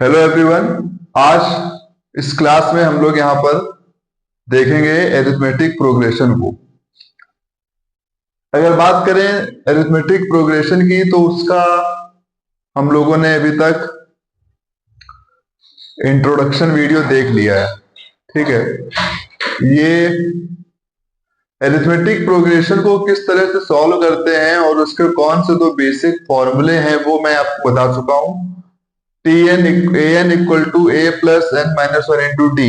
Hello everyone. आज इस class में हम लोग यहाँ पर देखेंगे एरिथमेटिक प्रोग्रेशन को। अगर बात करें एरिथमेटिक प्रोग्रेशन की तो उसका हम लोगों ने अभी तक इंट्रोडक्शन वीडियो देख लिया है। ठीक है, ये एरिथमेटिक प्रोग्रेशन को किस तरह से सॉल्व करते हैं और उसके कौन से दो बेसिक फॉर्मूले हैं वो मैं आपको बता चुका हूं। an equal to a plus n minus one into d.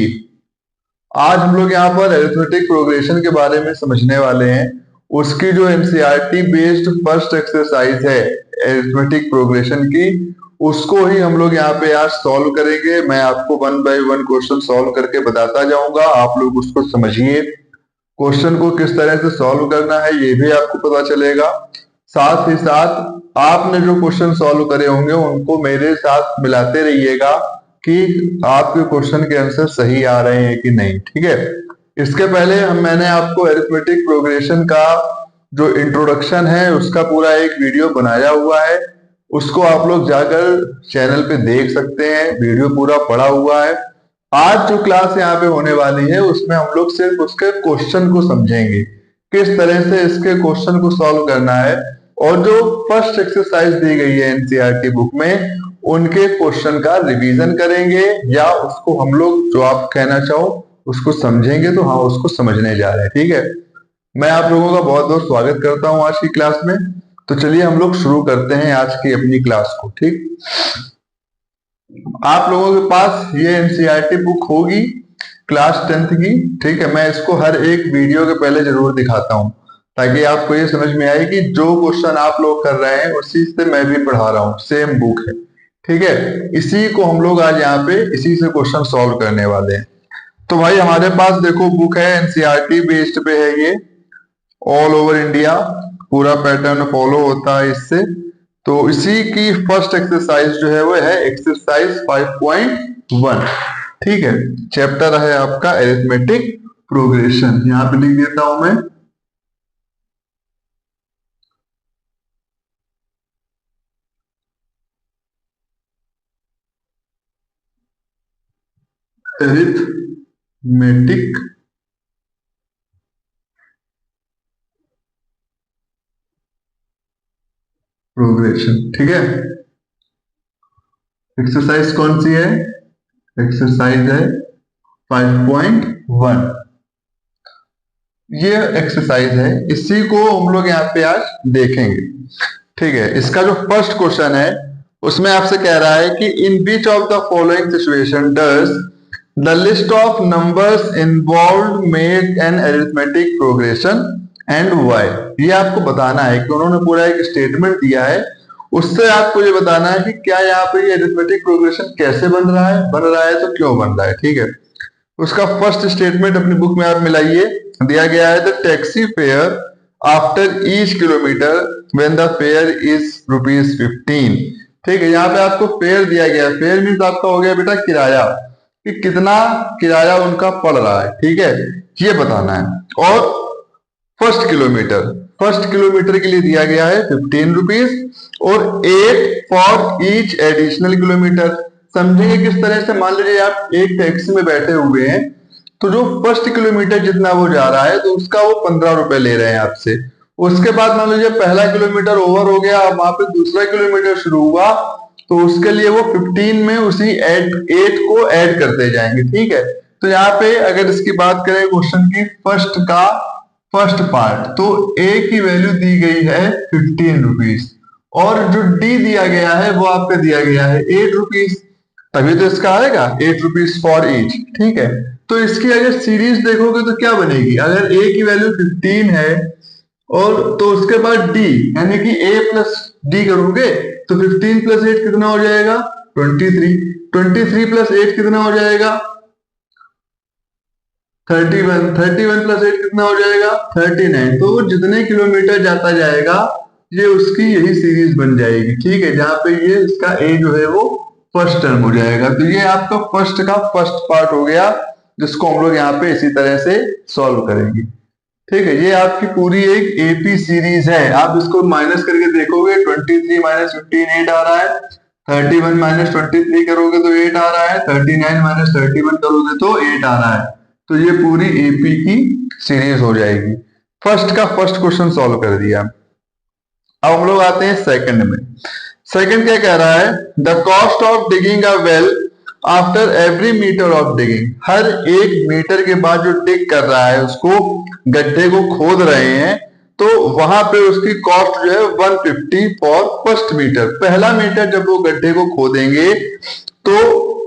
आज हम लोग यहाँ पर अरिथमेटिक प्रोग्रेशन के बारे में समझने वाले हैं। उसकी जो एनसीईआरटी बेस्ड फर्स्ट एक्सरसाइज है अरिथमेटिक प्रोग्रेशन की, उसको ही हम लोग यहाँ पे आज सॉल्व करेंगे। मैं आपको one by one question solve करके बताता जाऊंगा, आप लोग उसको समझिए। क्वेश्चन को किस तरह से सॉल्व करना है ये भी आपको पता चलेगा। साथ ही साथ आपने जो क्वेश्चन सॉल्व करे होंगे उनको मेरे साथ मिलाते रहिएगा कि आपके क्वेश्चन के आंसर सही आ रहे हैं कि नहीं। ठीक है, इसके पहले मैंने आपको अरिथमेटिक प्रोग्रेशन का जो इंट्रोडक्शन है उसका पूरा एक वीडियो बनाया हुआ है, उसको आप लोग जाकर चैनल पे देख सकते हैं। वीडियो पूरा पड़ा हुआ है। आज जो क्लास यहाँ पे होने वाली है उसमें हम लोग सिर्फ उसके क्वेश्चन को समझेंगे, किस तरह से इसके क्वेश्चन को सॉल्व करना है, और जो फर्स्ट एक्सरसाइज दी गई है एनसीईआरटी बुक में उनके क्वेश्चन का रिवीजन करेंगे, या उसको हम लोग जो आप कहना चाहो उसको समझेंगे। तो हाँ, उसको समझने जा रहे हैं। ठीक है, मैं आप लोगों का बहुत बहुत स्वागत करता हूं आज की क्लास में। तो चलिए हम लोग शुरू करते हैं आज की अपनी क्लास को। ठीक, आप लोगों के पास ये एनसीईआरटी बुक होगी क्लास 10th की। ठीक है, मैं इसको हर एक वीडियो के पहले जरूर दिखाता हूँ ताकि आपको ये समझ में आए कि जो क्वेश्चन आप लोग कर रहे हैं उसी से मैं भी पढ़ा रहा हूँ, सेम बुक है। ठीक है, इसी को हम लोग आज यहाँ पे इसी से क्वेश्चन सॉल्व करने वाले हैं। तो भाई हमारे पास देखो बुक है, एनसीईआरटी बेस्ड पे है ये, ऑल ओवर इंडिया पूरा पैटर्न फॉलो होता है इससे। तो इसी की फर्स्ट एक्सरसाइज जो है वो है एक्सरसाइज 5.1। ठीक है, चैप्टर है आपका अरिथमेटिक प्रोग्रेशन। यहाँ पे लिख देता हूं मैं, अरिथमेटिक प्रोग्रेशन। ठीक है, एक्सरसाइज कौन सी है? एक्सरसाइज है 5.1। ये एक्सरसाइज है, इसी को हम लोग यहाँ पे आज देखेंगे। ठीक है, इसका जो फर्स्ट क्वेश्चन है उसमें आपसे कह रहा है कि in which of the following situation does the list of numbers involve make an arithmetic progression and why. ये आपको बताना है कि उन्होंने पूरा एक स्टेटमेंट दिया है, उससे आपको ये बताना है कि क्या यहाँ पे ये अरिथमेटिक प्रोग्रेशन कैसे बन रहा है तो क्यों बन रहा है। ठीक है, उसका फर्स्ट स्टेटमेंट अपनी बुक में आप मिलाइए। दिया गया है the taxi fare after each kilometre when the fair is ₹15। ठीक है, यहाँ पे आपको फेयर दिया गया है। फेयर मीन्स आपका हो गया बेटा किराया, कि कितना किराया उनका पड़ रहा है। ठीक है, ये बताना है। और फर्स्ट किलोमीटर के लिए दिया गया है ₹15 और 8 फॉर ईच एडिशनल किलोमीटर। समझेंगे किस तरह से? मान लीजिए आप एक टैक्सी में बैठे हुए हैं, तो जो फर्स्ट किलोमीटर जितना वो जा रहा है तो उसका वो ₹15 ले रहे हैं आपसे। उसके बाद मान लीजिए पहला किलोमीटर ओवर हो गया, वहां पे दूसरा किलोमीटर शुरू हुआ, तो उसके लिए वो 15 में उसी 8 को ऐड करते जाएंगे। ठीक है, तो यहाँ पे अगर इसकी बात करें क्वेश्चन की फर्स्ट पार्ट, तो ए की वैल्यू दी गई है ₹15 और जो डी दिया गया है वो आपका दिया गया है ₹8, तभी तो इसका आएगा ₹8 फॉर ईच। ठीक है, तो इसकी अगर सीरीज देखोगे तो क्या बनेगी? अगर ए की वैल्यू 15 है और तो उसके बाद डी यानी कि ए प्लस डी करोगे तो 15 प्लस 8 कितना हो जाएगा? 23। 23 प्लस 8 कितना हो जाएगा? 31। 31 प्लस 8 कितना हो जाएगा? 39। तो जितने किलोमीटर जाता जाएगा ये उसकी यही सीरीज बन जाएगी। ठीक है, जहां पे ये इसका ए जो है वो फर्स्ट टर्म हो जाएगा। तो ये आपका फर्स्ट का फर्स्ट पार्ट हो गया, जिसको हम लोग यहाँ पे इसी तरह से सॉल्व करेंगे। ठीक है, ये आपकी पूरी एक एपी सीरीज है। आप इसको माइनस करके देखोगे, 23 - 15 8 आ रहा है, 31 माइनस 23 करोगे तो 8 आ रहा है, 39 माइनस 31 करोगे तो 8 आ रहा है। तो ये पूरी एपी की सीरीज हो जाएगी। फर्स्ट का फर्स्ट क्वेश्चन सॉल्व कर दिया। अब हम लोग आते हैं सेकंड में। सेकंड क्या कह रहा है, the cost of digging a well after every meter of digging, हर एक मीटर के बाद जो डिग कर रहा है, उसको गड्ढे को खोद रहे हैं, तो वहां पे उसकी कॉस्ट जो है 150 फॉर फर्स्ट मीटर। पहला मीटर जब वो गड्ढे को खोदेंगे तो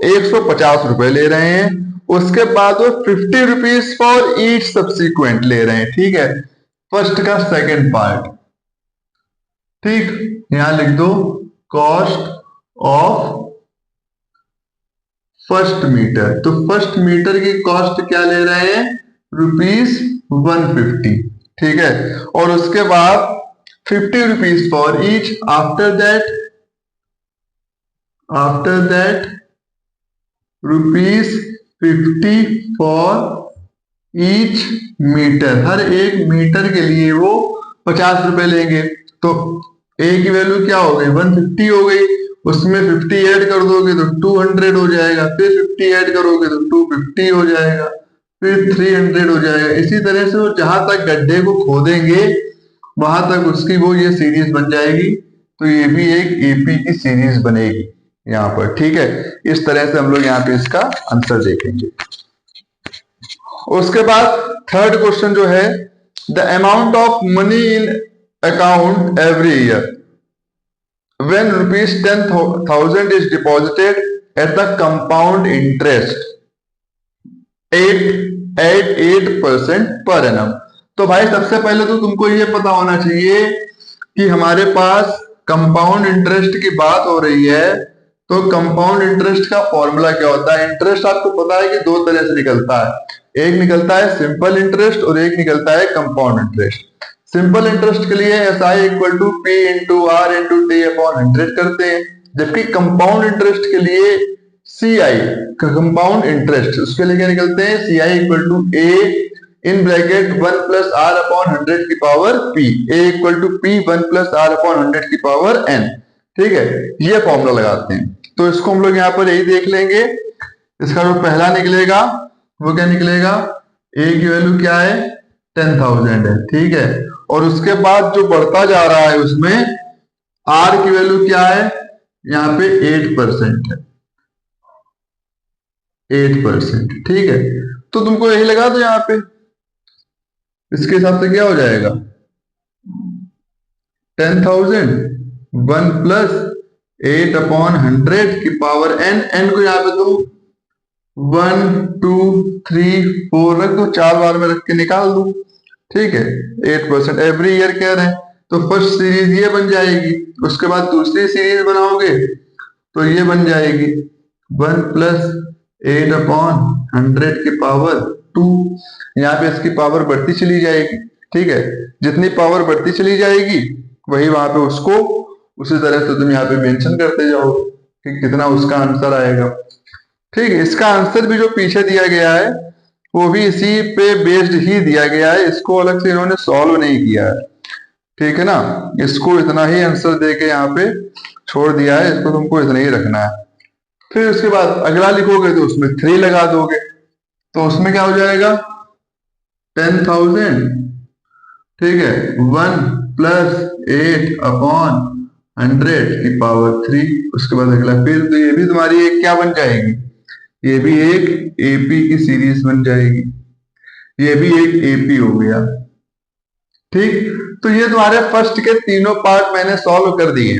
150 रुपए ले रहे हैं, उसके बाद वो 50 रुपीज फॉर ईच सब्सिक्वेंट ले रहे हैं। ठीक है, फर्स्ट का सेकंड पार्ट। ठीक, यहां लिख दो कॉस्ट ऑफ फर्स्ट मीटर। तो फर्स्ट मीटर की कॉस्ट क्या ले रहे हैं, ₹150। ठीक है, और उसके बाद 50 rupees for each. After that ₹50 for each meter. हर एक मीटर के लिए वो 50 रुपए लेंगे। तो ए की वैल्यू क्या हो गई, 150 हो गई, उसमें 50 ऐड कर दोगे तो 200 हो जाएगा, फिर 50 ऐड करोगे तो 250 हो जाएगा, फिर 300 हो जाएगा। इसी तरह से वो जहां तक गड्ढे को खोदेंगे वहां तक उसकी वो ये सीरीज बन जाएगी। तो ये भी एक एपी की सीरीज बनेगी यहाँ पर। ठीक है, इस तरह से हम लोग यहाँ पे इसका आंसर देखेंगे। उसके बाद थर्ड क्वेश्चन जो है, the amount of money in account every year when ₹10,000 is deposited at the compound interest 8% per annum। तो भाई सबसे पहले तो तुमको ये पता होना चाहिए कि हमारे पास कंपाउंड इंटरेस्ट की बात हो रही है। तो कंपाउंड इंटरेस्ट का फॉर्मूला क्या होता है, इंटरेस्ट आपको पता है कि दो तरह से निकलता है, एक निकलता है सिंपल इंटरेस्ट और एक निकलता है कंपाउंड इंटरेस्ट। सिंपल इंटरेस्ट के लिए SI equal to P into R into T upon 100 करते हैं, जबकि कंपाउंड इंटरेस्ट के लिए CI कंपाउंड इंटरेस्ट उसके लिए क्या निकलते हैं, CI equal to A in bracket 1 plus R upon 100 की power P, A equal to P 1 plus R upon 100 की पावर N। ठीक है, ये फॉर्मूला लगाते हैं। तो इसको हम लोग यहाँ पर यही देख लेंगे। इसका जो पहला निकलेगा वो क्या निकलेगा, A की वैल्यू क्या है, 10,000 है। ठीक है, और उसके बाद जो बढ़ता जा रहा है उसमें R की वैल्यू क्या है, यहाँ पे 8% है, 8%। ठीक है, तो तुमको यही लगा दो यहाँ पे, इसके हिसाब से क्या हो जाएगा, 10,000 1 प्लस 8 अपॉन 100 की पावर N। N को यहाँ पे तुम 1 2 3 4 रख दो, 4 बार में रख के निकाल दो। ठीक है, 8% एवरी ईयर कह रहे हैं, तो फर्स्ट सीरीज ये बन जाएगी। उसके बाद दूसरी सीरीज बनाओगे तो ये बन जाएगी 1 प्लस 8 अपॉन 100 की पावर 2। यहाँ पे इसकी पावर बढ़ती चली जाएगी। ठीक है, जितनी पावर बढ़ती चली जाएगी वही वहां पे उसको उसी तरह से तुम यहाँ पे मेंशन करते जाओ कि कितना उसका आंसर आएगा। ठीक है, इसका आंसर भी जो पीछे दिया गया है वो भी इसी पे बेस्ड ही दिया गया है, इसको अलग से इन्होंने सॉल्व नहीं किया है। ठीक है ना, इसको इतना ही आंसर दे के यहाँ पे छोड़ दिया है, इसको तुमको इतना ही रखना है। फिर उसके बाद अगला लिखोगे तो उसमें 3 लगा दोगे, तो उसमें क्या हो जाएगा 10,000। ठीक है, 1 प्लस 8 अपॉन 100 की पावर 3। उसके बाद अगला फिर तो ये भी तुम्हारी एक क्या बन जाएगी, ये भी एक एपी की सीरीज बन जाएगी, ये भी एक एपी हो गया। ठीक, तो ये तुम्हारे फर्स्ट के तीनों पार्ट मैंने सॉल्व कर दिए।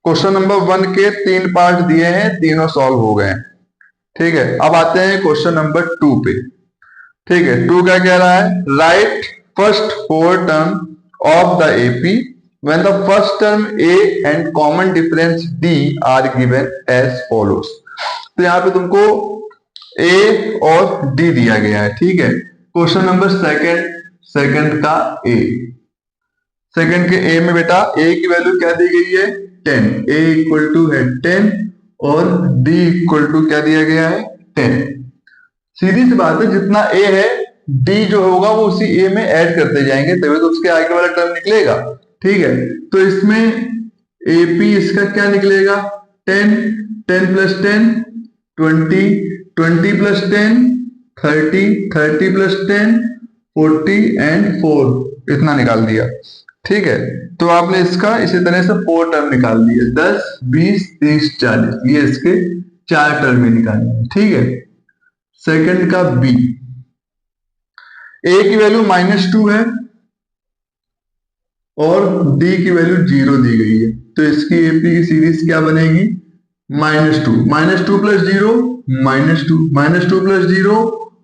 क्वेश्चन नंबर 1 के 3 पार्ट दिए हैं, तीनों सॉल्व हो गए। ठीक है, अब आते हैं क्वेश्चन नंबर 2 पे। ठीक है, 2 क्या कह रहा है, right first 4 term of the AP when the first term A and common difference D are given as follows। तो यहाँ पे तुमको A और D दिया गया है। ठीक है, क्वेश्चन नंबर सेकंड का A, सेकंड के A में बेटा A की वैल्यू क्या दी गई है, 10। A इक्वल टू है 10 और D इक्वल टू क्या दिया गया है, 10। सीधी सी बात है, जितना A है D जो होगा वो उसी A में ऐड करते जाएंगे, तभी तो उसके आगे वाला टर्म निकलेगा। ठीक है, तो इसमें AP इसका क्या निकलेगा, 10, 10 प्लस 10 20, 20 प्लस 10 30, 30 प्लस 10 40 एंड 4, इतना निकाल दिया। ठीक है, तो आपने इसका इसी तरह से 4 टर्म निकाल दिए, 10 20 30 40, ये इसके 4 टर्म में निकालने। ठीक है, सेकंड का बी, ए की वैल्यू -2 है और डी की वैल्यू 0 दी गई है, तो इसकी एपी की सीरीज क्या बनेगी? -2, -2 प्लस 0 -2, -2 प्लस 0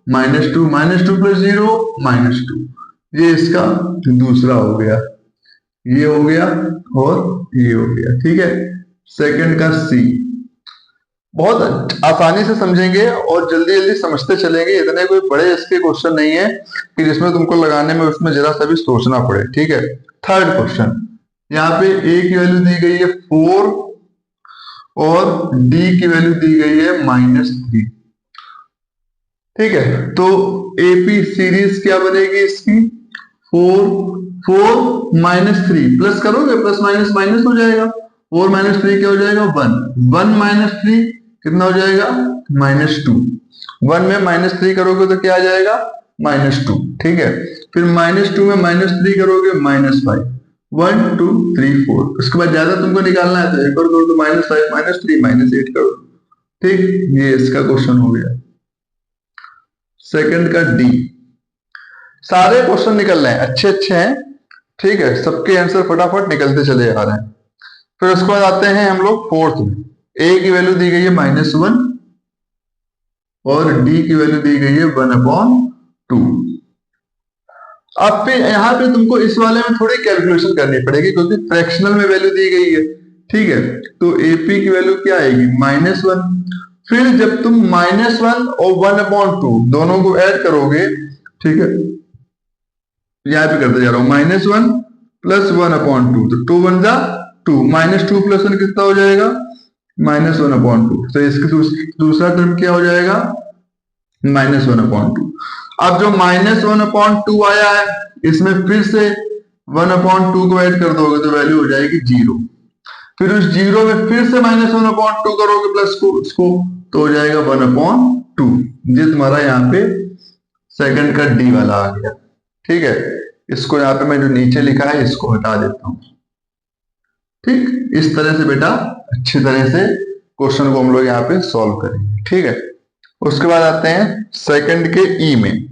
-2, -2 प्लस 0 -2, ये इसका दूसरा हो गया, ये हो गया और ये हो गया। ठीक है, सेकंड का सी, बहुत आसानी से समझेंगे और जल्दी जल्दी समझते चलेंगे, इतने कोई बड़े इसके क्वेश्चन नहीं है कि जिसमें तुमको लगाने में उसमें जरा सा भी सोचना पड़े। ठीक है, थर्ड क्वेश्चन, यहाँ पे ए की वैल्यू दी गई है 4 और डी की वैल्यू दी गई है -3। ठीक है, तो एपी सीरीज क्या बनेगी इसकी? 4 -3 प्लस करोगे, प्लस माइनस माइनस हो जाएगा, 4 -3 क्या हो जाएगा? 1, 1 -3 कितना हो जाएगा? -2, 1 में -3 करोगे तो क्या आ जाएगा? -2। ठीक है, फिर -2 में -3 करोगे -5, 1 2 3 4, उसके बाद ज्यादा तुमको निकालना है तो एक और करो तो -5 -3 -8 करो। ठीक, ये इसका क्वेश्चन हो गया। सेकंड का डी, सारे क्वेश्चन निकल रहे हैं, अच्छे अच्छे हैं। ठीक है, सबके आंसर फटाफट निकलते चले आ रहे हैं। फिर उसके बाद आते हैं हम लोग फोर्थ में, ए की वैल्यू दी गई है -1 और डी की वैल्यू दी गई है 1/2। अब फिर यहाँ पे तुमको इस वाले में थोड़ी कैलकुलेशन करनी पड़ेगी क्योंकि फ्रैक्शनल में वैल्यू दी गई है। ठीक है, तो एपी की वैल्यू क्या आएगी? -1। फिर जब तुम -1 और 1/2 दोनों को ऐड करोगे, ठीक है, यहाँ पे करते जा रहा हूं, -1 प्लस 1/2, तो 2 1 जा 2, -2 प्लस 1 कितना हो जाएगा? -1/2। तो इसका दूसरा टर्म क्या हो जाएगा? -1/2। अब जो -1/2 आया है इसमें फिर से 1/2 को ऐड कर दोगे तो वैल्यू हो जाएगी 0। फिर उस 0 में फिर से -1/2 करोगे प्लस को उसको, तो हो जाएगा 1/2। ये तुम्हारा यहाँ पे सेकंड का डी वाला आ गया। ठीक है, इसको यहाँ पे मैं जो नीचे लिखा है इसको हटा देता हूं। ठीक, इस तरह से बेटा अच्छी तरह से क्वेश्चन को हम लोग यहाँ पे सॉल्व करेंगे। ठीक है, उसके बाद आते हैं सेकंड के ई में,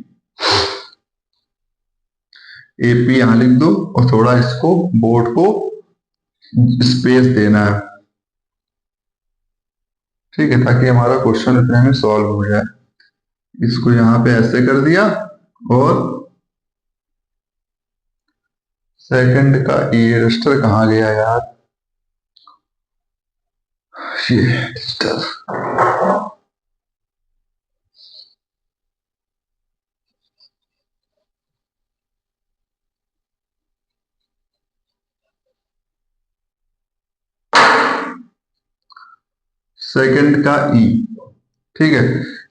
एपी यहां लिख दो और थोड़ा इसको बोर्ड को स्पेस देना है। ठीक है, ताकि हमारा क्वेश्चन इतने में सॉल्व हो जाए। इसको यहां पे ऐसे कर दिया और सेकंड का ई रजिस्टर कहां गया यार? ये रजिस्टर, सेकंड का ई। ठीक है,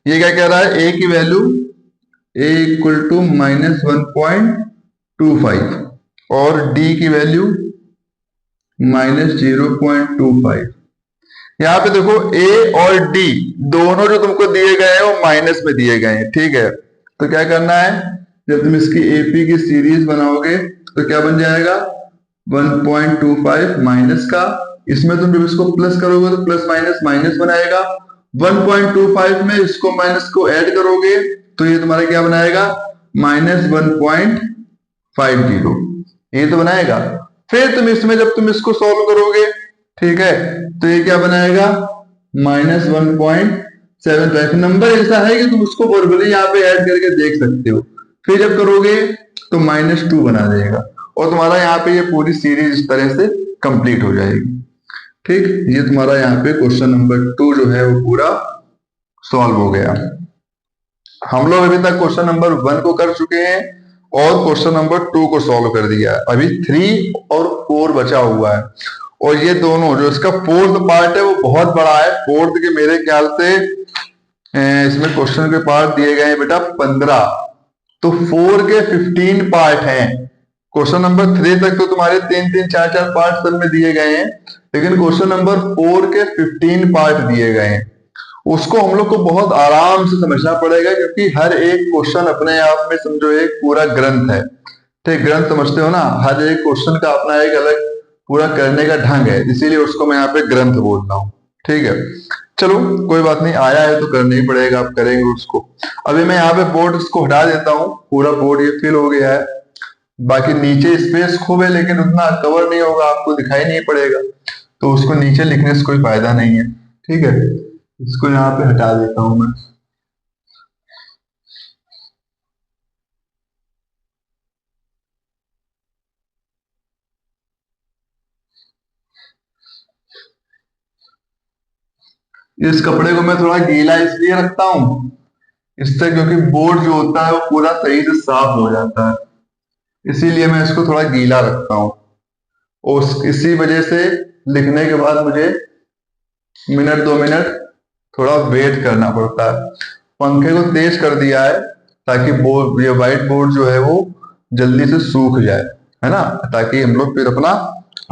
ये क्या कह रहा है? ए की वैल्यू ए इक्वल टू -1.25 और डी की वैल्यू -0.25। यहाँ पे देखो ए और डी दोनों जो तुमको दिए गए हैं वो माइनस में दिए गए हैं। ठीक है, तो क्या करना है, जब तुम इसकी एपी की सीरीज बनाओगे तो क्या बन जाएगा? 1.25 माइनस का, इसमें तुम जब इसको प्लस करोगे तो प्लस माइनस माइनस बनाएगा, 1.25 में इसको माइनस को ऐड करोगे तो ये तुम्हारा क्या बनाएगा? -1.50, ये तो बनाएगा। फिर तुम इसमें जब तुम इसको सॉल्व करोगे, ठीक है, तो ये क्या बनाएगा? -1.75। नंबर ऐसा है कि तुम उसको वर्बली यहाँ पे ऐड करके देख सकते हो। फिर जब करोगे तो -2 बना देगा और तुम्हारा यहाँ पे ये पूरी सीरीज इस तरह से कंप्लीट हो जाएगी। ठीक, ये तुम्हारा यहाँ पे क्वेश्चन नंबर 2 जो है वो पूरा सॉल्व हो गया। हम लोग अभी तक क्वेश्चन नंबर 1 को कर चुके हैं और क्वेश्चन नंबर 2 को सॉल्व कर दिया। अभी 3 और 4 बचा हुआ है और ये दोनों जो इसका फोर्थ पार्ट है वो बहुत बड़ा है। फोर्थ के मेरे ख्याल से इसमें क्वेश्चन के पार्ट दिए गए हैं बेटा 15, तो 4 के 15 पार्ट हैं। क्वेश्चन नंबर 3 तक तो तुम्हारे 3-3, 4-4 पार्ट सब में दिए गए हैं, लेकिन क्वेश्चन नंबर 4 के 15 पार्ट दिए गए हैं। उसको हम लोग को बहुत आराम से समझना पड़ेगा, क्योंकि हर एक क्वेश्चन अपने आप में समझो एक पूरा ग्रंथ है। ठीक, ग्रंथ समझते हो ना, हर एक क्वेश्चन का अपना एक अलग पूरा करने का ढंग है, इसीलिए उसको मैं यहाँ पे ग्रंथ बोल रहा हूँ। ठीक है, चलो कोई बात नहीं, आया है तो करना ही पड़ेगा, आप करेंगे उसको। अभी मैं यहाँ पे बोर्ड इसको हटा देता हूँ, पूरा बोर्ड ये फिल हो गया है। बाकी नीचे स्पेस खूब है, लेकिन उतना कवर नहीं होगा, आपको दिखाई नहीं पड़ेगा, तो उसको नीचे लिखने से कोई फायदा नहीं है। ठीक है, इसको यहाँ पे हटा देता हूं मैं। इस कपड़े को मैं थोड़ा गीला इसलिए रखता हूं, इससे क्योंकि बोर्ड जो होता है वो पूरा सही से साफ हो जाता है, इसीलिए मैं इसको थोड़ा गीला रखता हूँ। और इसी वजह से लिखने के बाद मुझे मिनट 2 मिनट थोड़ा वेट करना पड़ता है। पंखे को तेज कर दिया है ताकि बोर्ड, ये व्हाइट बोर्ड जो है वो जल्दी से सूख जाए, है ना, ताकि हम लोग फिर अपना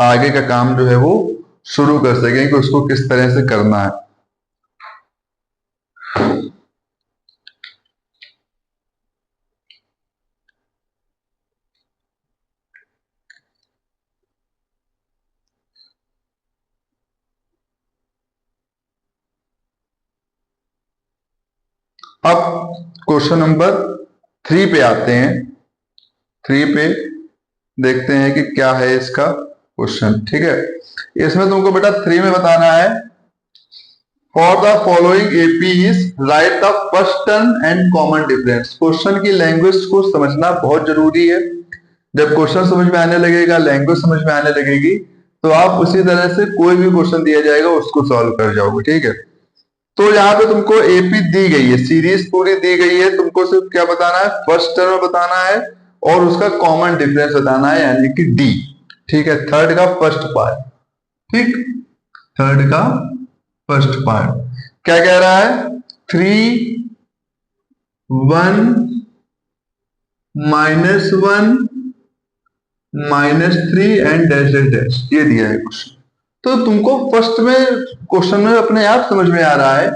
आगे का काम जो है वो शुरू कर सकें कि उसको किस तरह से करना है। अब क्वेश्चन नंबर 3 पे आते हैं। 3 पे देखते हैं कि क्या है इसका क्वेश्चन। ठीक है, इसमें तुमको बेटा 3 में बताना है, for the following APs right the first term and common difference. Question की लैंग्वेज को समझना बहुत जरूरी है। जब क्वेश्चन समझ में आने लगेगा, लैंग्वेज समझ में आने लगेगी, तो आप उसी तरह से कोई भी क्वेश्चन दिया जाएगा उसको सॉल्व कर जाओगे। ठीक है, तो यहाँ पे तुमको एपी दी गई है, सीरीज पूरी दी गई है, तुमको सिर्फ क्या बताना है, फर्स्ट टर्म बताना है और उसका कॉमन डिफरेंस बताना है, यानी कि डी। ठीक है, थर्ड का फर्स्ट पार्ट। ठीक, थर्ड का फर्स्ट पार्ट क्या कह रहा है, 3 1 -1 -3 एंड डैश डैश डैश, ये दिया है क्वेश्चन। तो तुमको फर्स्ट में क्वेश्चन में अपने आप समझ में आ रहा है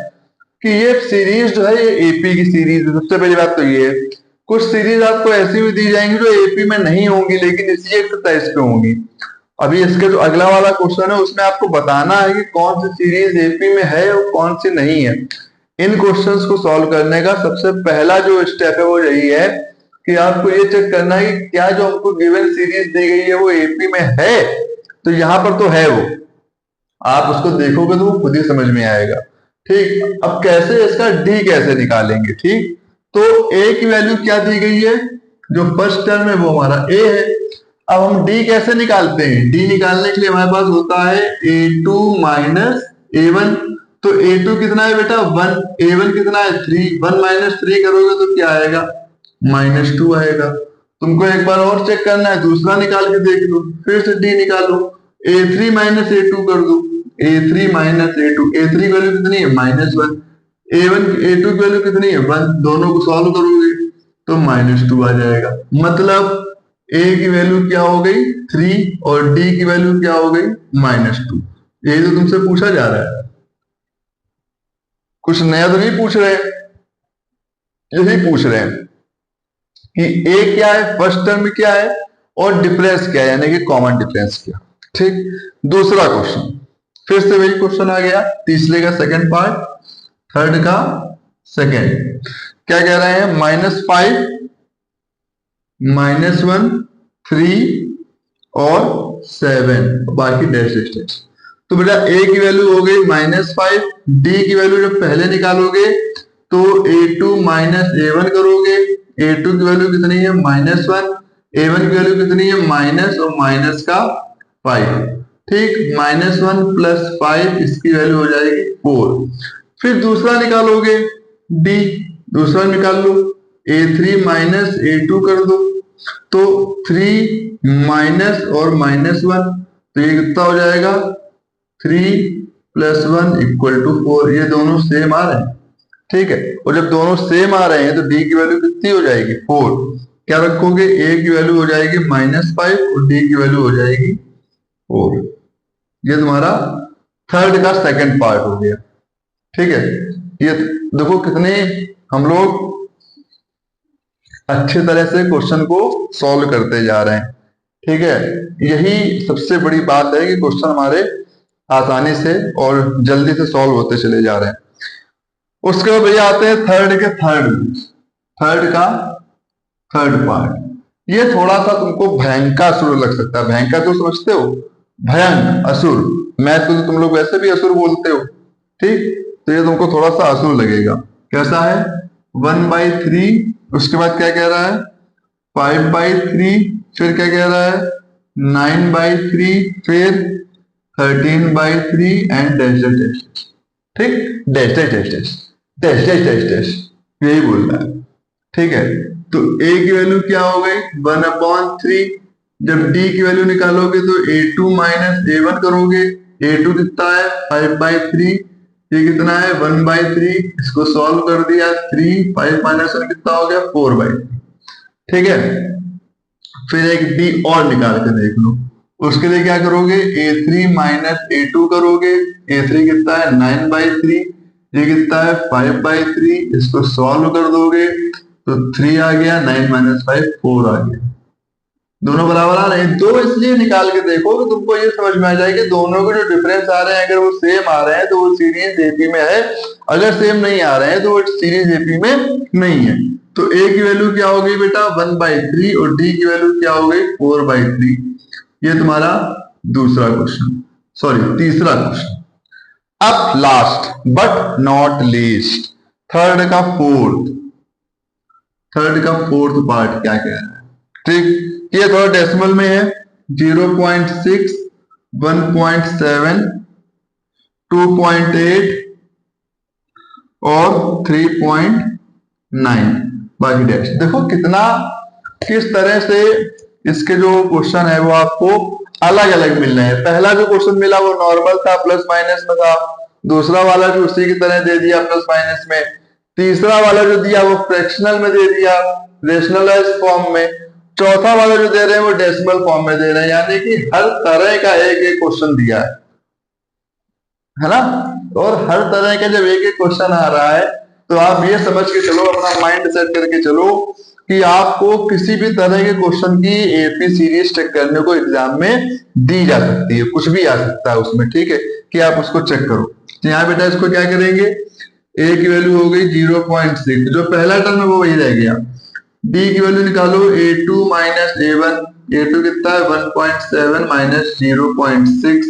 कि ये सीरीज जो है ये एपी की सीरीज है। सबसे पहली बात तो ये है, कुछ सीरीज आपको ऐसी भी दी जाएंगी जो एपी में नहीं होंगी, लेकिन इसी एक्सरसाइज पे होंगी। अभी इसका जो अगला वाला क्वेश्चन है उसमें आपको बताना है कि कौन सी सीरीज एपी में है और कौन सी नहीं है। इन क्वेश्चंस को सॉल्व करने का सबसे पहला जो स्टेप है वो यही है कि आपको ये चेक करना है कि क्या जो हमको गिवन सीरीज दी गई है वो एपी में है। तो यहां पर तो है, वो आप उसको देखोगे तो वो खुद ही समझ में आएगा। ठीक, अब कैसे इसका डी कैसे निकालेंगे। ठीक, तो ए की वैल्यू क्या दी गई है, जो फर्स्ट टर्म है वो हमारा ए है। अब हम डी कैसे निकालते हैं, डी निकालने के लिए हमारे पास होता है a2 -a1। तो a2 कितना है बेटा 1, a1 कितना है 3, 1 -3 करोगे तो क्या आएगा, -2 आएगा। तुमको एक बार और चेक करना है, दूसरा निकाल के देख लो, फिर से डी निकालो, a3 -a2 कर दो, a3 -a2, a3 की वैल्यू कितनी है -1, a1 a2 की वैल्यू कितनी है 1, दोनों को सॉल्व करोगे तो -2 आ जाएगा। मतलब a की वैल्यू क्या हो गई 3 और d की वैल्यू क्या हो गई -2। यही तो तुमसे पूछा जा रहा है, कुछ नया तो नहीं पूछ रहे, यही पूछ रहे हैं कि a क्या है, फर्स्ट टर्म क्या है और डिफरेंस क्या है, यानी कि कॉमन डिफरेंस क्या। ठीक, दूसरा क्वेश्चन, फिर से वही क्वेश्चन आ गया, तीसरे का सेकंड पार्ट, थर्ड का सेकंड। क्या कह रहे हैं, -5 -1 3 और 7, बाकी डैश डैश। तो बेटा a की वैल्यू हो गई -5, d की वैल्यू जब पहले निकालोगे तो a2 -a1 करोगे, a2 की वैल्यू कितनी है -1, a1 की वैल्यू कितनी है माइनस और माइनस का 5। ठीक, -1 + 5 इसकी वैल्यू हो जाएगी 4। फिर दूसरा निकालोगे d, दूसरा निकाल लो, a3 -a2 कर दो, तो 3 माइनस और -1, तो ये कितना हो जाएगा 3 + 1 = 4। ये दोनों सेम आ रहे हैं। ठीक है, और जब दोनों सेम आ रहे हैं तो d की वैल्यू कितनी हो जाएगी 4। क्या रखोगे, ए की वैल्यू हो जाएगी -5 और डी की वैल्यू हो जाएगी 4। ये तुम्हारा थर्ड का सेकंड पार्ट हो गया। ठीक है, ये देखो कितने हम लोग अच्छे तरह से क्वेश्चन को सॉल्व करते जा रहे हैं। ठीक है, यही सबसे बड़ी बात है कि क्वेश्चन हमारे आसानी से और जल्दी से सॉल्व होते चले जा रहे हैं। उसके बाद भैया आते हैं थर्ड के थर्ड का थर्ड पार्ट। ये थोड़ा सा तुमको भयंकर लग सकता है। भयंकर तो समझते हो, भयंक असुर। मैथ तो तुम लोग वैसे भी असुर बोलते हो, ठीक, तो ये तुमको थोड़ा सा असुर लगेगा। कैसा है, 1/3, उसके बाद क्या कह रहा है 5/3, फिर क्या कह रहा है 9/3, फिर 13/3 एंड डैश डैश डैश। ठीक, dash dash dash dash dash dash dash dash, यही बोल रहा है। ठीक है, तो a की वैल्यू क्या हो गई 1/3। जब d की वैल्यू निकालोगे तो a2 माइनस a1 करोगे। a2 कितना है 5/3, ये कितना है 1/3। इसको सॉल्व कर दिया, 3 5 माइनस 1 कितना हो गया 4/3। ठीक है, फिर एक d और निकाल के देख लो। उसके लिए क्या करोगे, a3 माइनस a2 करोगे। a3 कितना है 9/3, ये कितना है 5/3। इसको सॉल्व कर दोगे तो 3 आ गया, 9 माइनस 5 4 आ गया। दोनों बराबर आ रहे हैं, दो इसलिए निकाल के देखो कि तुमको ये समझ में आ जाए कि दोनों के जो डिफरेंस आ रहे हैं अगर वो सेम आ रहे हैं तो वो सीरीज एपी में है, अगर सेम नहीं आ रहे हैं तो वो सीरीज एपी में नहीं है। तो a की वैल्यू क्या हो गई बेटा 1/3 और d की वैल्यू क्या हो गई 4/3। ये तुम्हारा दूसरा क्वेश्चन, सॉरी तीसरा क्वेश्चन। अब last but not least, third का फोर्थ पार्ट क्या कह रहा है। ठीक, ये थोड़ा डेसिमल में है, 0.6, 1.7, 2.8 और 3.9 बाकी डैश। देखो कितना किस तरह से इसके जो क्वेश्चन है वो आपको अलग अलग मिल रहे हैं। पहला जो क्वेश्चन मिला वो नॉर्मल था, प्लस माइनस में था। दूसरा वाला भी उसी की तरह दे दिया, प्लस माइनस में। तीसरा वाला जो दिया वो फ्रैक्शनल में दे दिया, रेशनलाइज फॉर्म में। चौथा वाला जो दे रहे हैं वो डेसिमल फॉर्म में दे रहे हैं, यानी कि हर तरह का एक एक क्वेश्चन दिया है ना। और हर तरह का जब एक एक क्वेश्चन आ रहा है तो आप ये समझ के चलो, अपना माइंड सेट करके चलो कि आपको किसी भी तरह के क्वेश्चन की एपी सीरीज चेक करने को एग्जाम में दी जा सकती है, कुछ भी आ सकता है उसमें। ठीक है, कि आप उसको चेक करो। तो यहाँ बेटा इसको क्या करेंगे, a की वैल्यू हो गई 0.6, जो पहला टर्म है वो वही रह गया। d की वैल्यू निकालो, a2 माइनस a1, a2 कितना है 1.7 माइनस 0.6।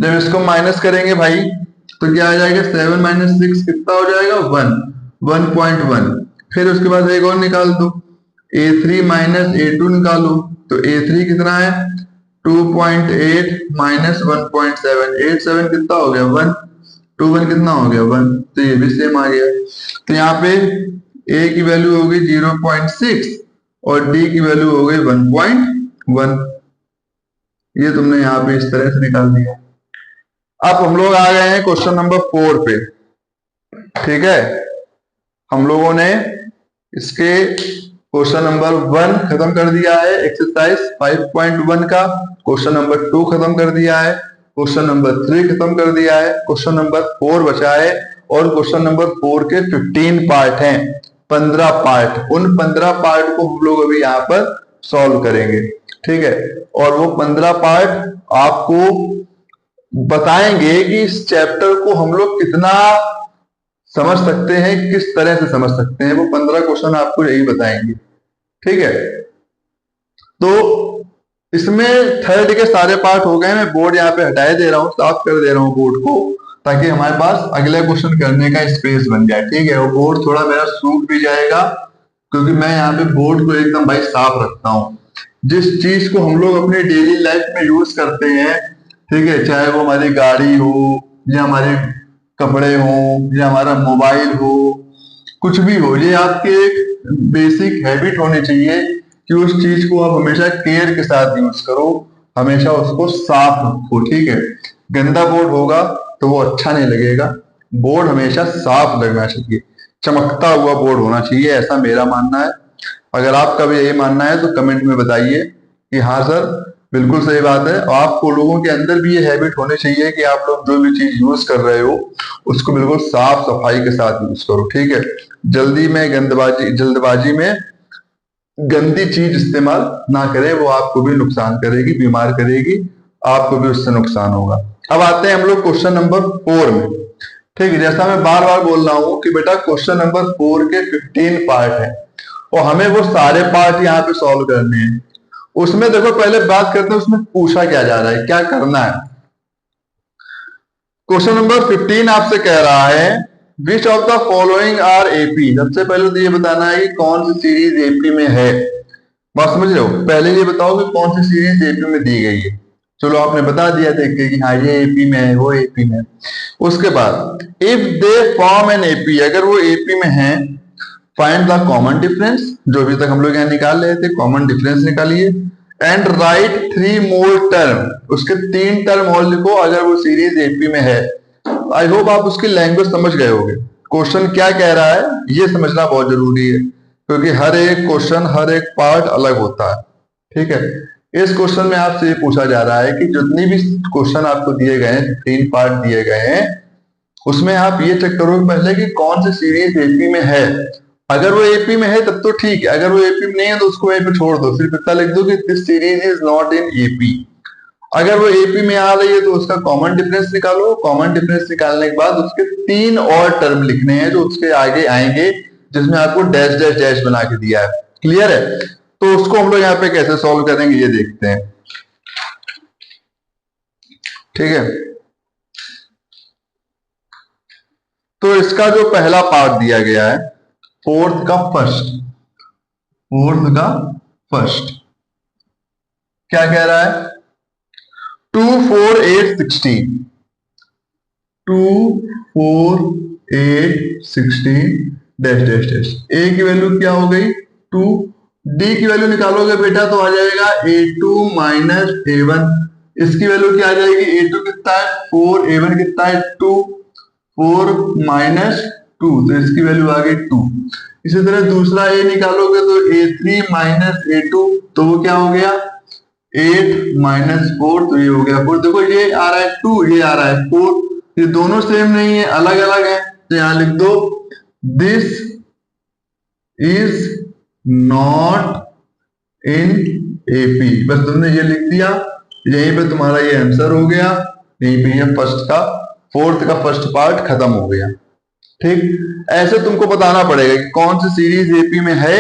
जब इसको माइनस करेंगे भाई तो क्या आ जाएगा 7 माइनस 6 कितना हो जाएगा 1.1। फिर उसके बाद एक और निकाल दो, a3 माइनस a2 निकालो तो a3 कितना है 2.8 माइनस 1.7, 8 7 कितना हो गया 1, 2 1 कितना हो गया 1, तो ये भी सेम आ गया। तो यहाँ पे a की वैल्यू हो गई 0.6 और d की वैल्यू हो गई 1.1। ये तुमने यहाँ पे इस तरह से निकाल दिया। अब हम लोग आ गए हैं क्वेश्चन नंबर 4 पे। ठीक है, हम लोगों ने इसके क्वेश्चन नंबर 1 खत्म कर दिया है, एक्सरसाइज 5.1 का। क्वेश्चन नंबर 2 खत्म कर दिया है, क्वेश्चन नंबर 3 खत्म कर दिया है, क्वेश्चन नंबर 4 बचा है। और क्वेश्चन नंबर 4 के 15 पार्ट हैं, 15 पार्ट। उन 15 पार्ट को हम लोग अभी यहाँ पर सॉल्व करेंगे। ठीक है, और वो 15 पार्ट आपको बताएंगे कि इस चैप्टर को हम लोग कितना समझ सकते हैं, किस तरह से समझ सकते हैं। वो 15 क्वेश्चन आपको यही बताएंगे। ठीक है, तो इसमें थर्ड के सारे पार्ट हो गए। मैं बोर्ड यहाँ पे हटाए दे रहा हूँ, साफ कर दे रहा हूँ बोर्ड को, ताकि हमारे पास अगले क्वेश्चन करने का स्पेस बन जाए। ठीक है, वो बोर्ड थोड़ा मेरा सूख भी जाएगा, क्योंकि मैं यहाँ पे बोर्ड को एकदम भाई साफ रखता हूँ। जिस चीज को हम लोग अपनी डेली लाइफ में यूज करते हैं, ठीक है, चाहे वो हमारी गाड़ी हो या हमारे कपड़े हो या हमारा मोबाइल हो, कुछ भी हो, ये आपके एक बेसिक हैबिट होनी चाहिए कि उस चीज को आप हमेशा केयर के साथ यूज करो, हमेशा उसको साफ रखो। ठीक है, गंदा बोर्ड होगा तो वो अच्छा नहीं लगेगा। बोर्ड हमेशा साफ लगना चाहिए, चमकता हुआ बोर्ड होना चाहिए, ऐसा मेरा मानना है। अगर आपका भी यही मानना है तो कमेंट में बताइए कि हाँ सर बिल्कुल सही बात है। और आपको लोगों के अंदर भी ये हैबिट होनी चाहिए कि आप लोग जो भी चीज यूज कर रहे हो उसको बिल्कुल साफ सफाई के साथ यूज करो, ठीक है। जल्दबाजी में गंदी चीज इस्तेमाल ना करें, वो आपको भी नुकसान करेगी, बीमार करेगी, आपको भी उससे नुकसान होगा। अब आते हैं हम लोग क्वेश्चन नंबर 4 में, ठीक है। जैसा मैं बार बार बोल रहा हूं कि बेटा क्वेश्चन नंबर 4 के 15 पार्ट है और हमें वो सारे पार्ट यहाँ पे सॉल्व करने हैं। उसमें देखो पहले बात करते हैं उसमें पूछा क्या जा रहा है, क्या करना है। क्वेश्चन नंबर 15 आपसे कह रहा है which of the following are AP. सबसे पहले तो ये बताना है कि कौन सी सीरीज एपी में है। बात समझ रहे हो? पहले ये बताओ कि कौन सी सीरीज एपी में दी गई है। चलो आपने बता दिया देख के कि हाँ ये एपी में है, वो एपी में है। उसके बाद if they form an AP, अगर वो एपी में है फाइंड द कॉमन डिफरेंस, जो अभी तक हम लोग यहाँ निकाल रहे थे, कॉमन डिफरेंस निकालिए। एंड राइट 3 मोर टर्म, उसके 3 टर्म और लिखो अगर वो सीरीज एपी में है। आई होप आप उसकी लैंग्वेज समझ गए होंगे। क्वेश्चन क्या कह रहा है ये समझना बहुत जरूरी है, क्योंकि हर एक क्वेश्चन हर एक पार्ट अलग होता है, ठीक है। इस क्वेश्चन में आपसे ये पूछा जा रहा है कि जितनी भी क्वेश्चन आपको दिए गए हैं, 3 पार्ट दिए गए हैं, उसमें आप ये चेक करो पहले कि कौन सी सीरीज एपी में है। अगर वो एपी में है तब तो ठीक है, अगर वो एपी में नहीं है तो उसको वहीं पे छोड़ दो, सिर्फ इतना लिख दो कि this series is not in AP. अगर वो एपी में आ रही है तो उसका कॉमन डिफरेंस निकालो। कॉमन डिफरेंस निकालने के बाद उसके 3 और टर्म लिखने हैं जो उसके आगे आएंगे, जिसमें आपको डैश डैश डैश बना के दिया है। क्लियर है? तो उसको हम लोग यहाँ पे कैसे सॉल्व करेंगे ये देखते हैं, ठीक है। तो इसका जो पहला पार्ट दिया गया है फोर्थ का फर्स्ट क्या कह रहा है 2 4 8 16, 2 4 8 16 डैश डैश डैश। ए की वैल्यू क्या हो गई 2, डी की वैल्यू निकालोगे बेटा तो आ जाएगा a2 माइनस a1। इसकी वैल्यू क्या आ जाएगी, a2 कितना है 4, a1 कितना है 2, 4 माइनस 2, तो इसकी वैल्यू आ गई 2। इसी तरह दूसरा a निकालोगे तो a3 माइनस a2, तो वो क्या हो गया 8 माइनस 4, तो ये हो गया 4। देखो ये आ रहा है 2, ये आ रहा है 4, ये दोनों सेम नहीं है, अलग अलग है। तो यहां लिख दो this is not in AP. बस तुमने ये लिख दिया, यहीं पे तुम्हारा ये आंसर हो गया। यहीं पे ये फोर्थ का फर्स्ट पार्ट खत्म हो गया, ठीक। ऐसे तुमको बताना पड़ेगा कि कौन सी सीरीज एपी में है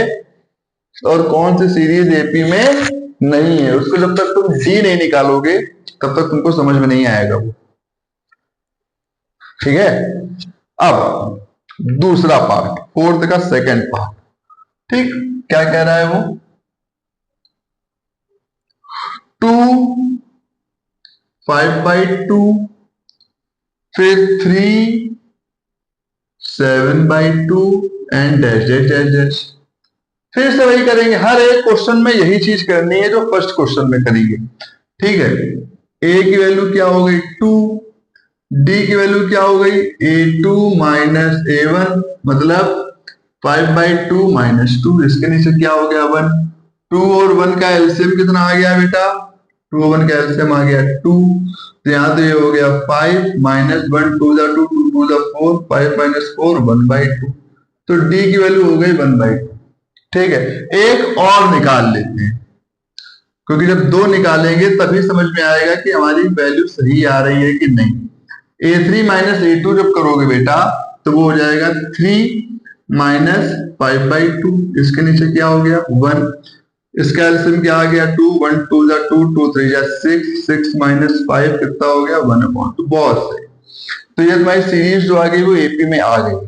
और कौन सी सीरीज एपी में नहीं है। उसको जब तक तुम डी नहीं निकालोगे तब तक तुमको समझ में नहीं आएगा वो, ठीक है। अब दूसरा पार्ट, फोर्थ का सेकंड पार्ट, ठीक। क्या कह रहा है वो 2 5/2, फिर 3 7/2 and dash dash dash dash. फिर से वही करेंगे, हर एक क्वेश्चन में यही चीज करनी है जो फर्स्ट क्वेश्चन में करेंगे, ठीक है। ए की वैल्यू क्या हो गई 2, डी की वैल्यू क्या हो गई a2 माइनस a1, मतलब 5/2 माइनस 2, इसके नीचे क्या हो गया 1। 2 और 1 का एलसीएम कितना आ गया बेटा, 2 और 1 का एलसीएम आ गया 2, तो यहाँ तो ये हो गया 5 माइनस 1 2 जा 2 2 2 जा 4, 5 माइनस 4 1/2, तो डी की वैल्यू हो गई 1/2, ठीक है। एक और निकाल लेते हैं, क्योंकि जब दो निकालेंगे तभी समझ में आएगा कि हमारी वैल्यू सही आ रही है कि नहीं। a3 माइनस a2 जब करोगे बेटा तो वो हो जाएगा 3 माइनस 5/2, इसके नीचे क्या हो गया 1, इसका एलसीएम क्या आ गया 2, 1 2 जा 2 2 3 जा 6, 6 माइनस 5 कितना हो गया 1/2। बहुत सही, तो ये तुम्हारी सीरीज जो आ गई वो एपी में आ गई,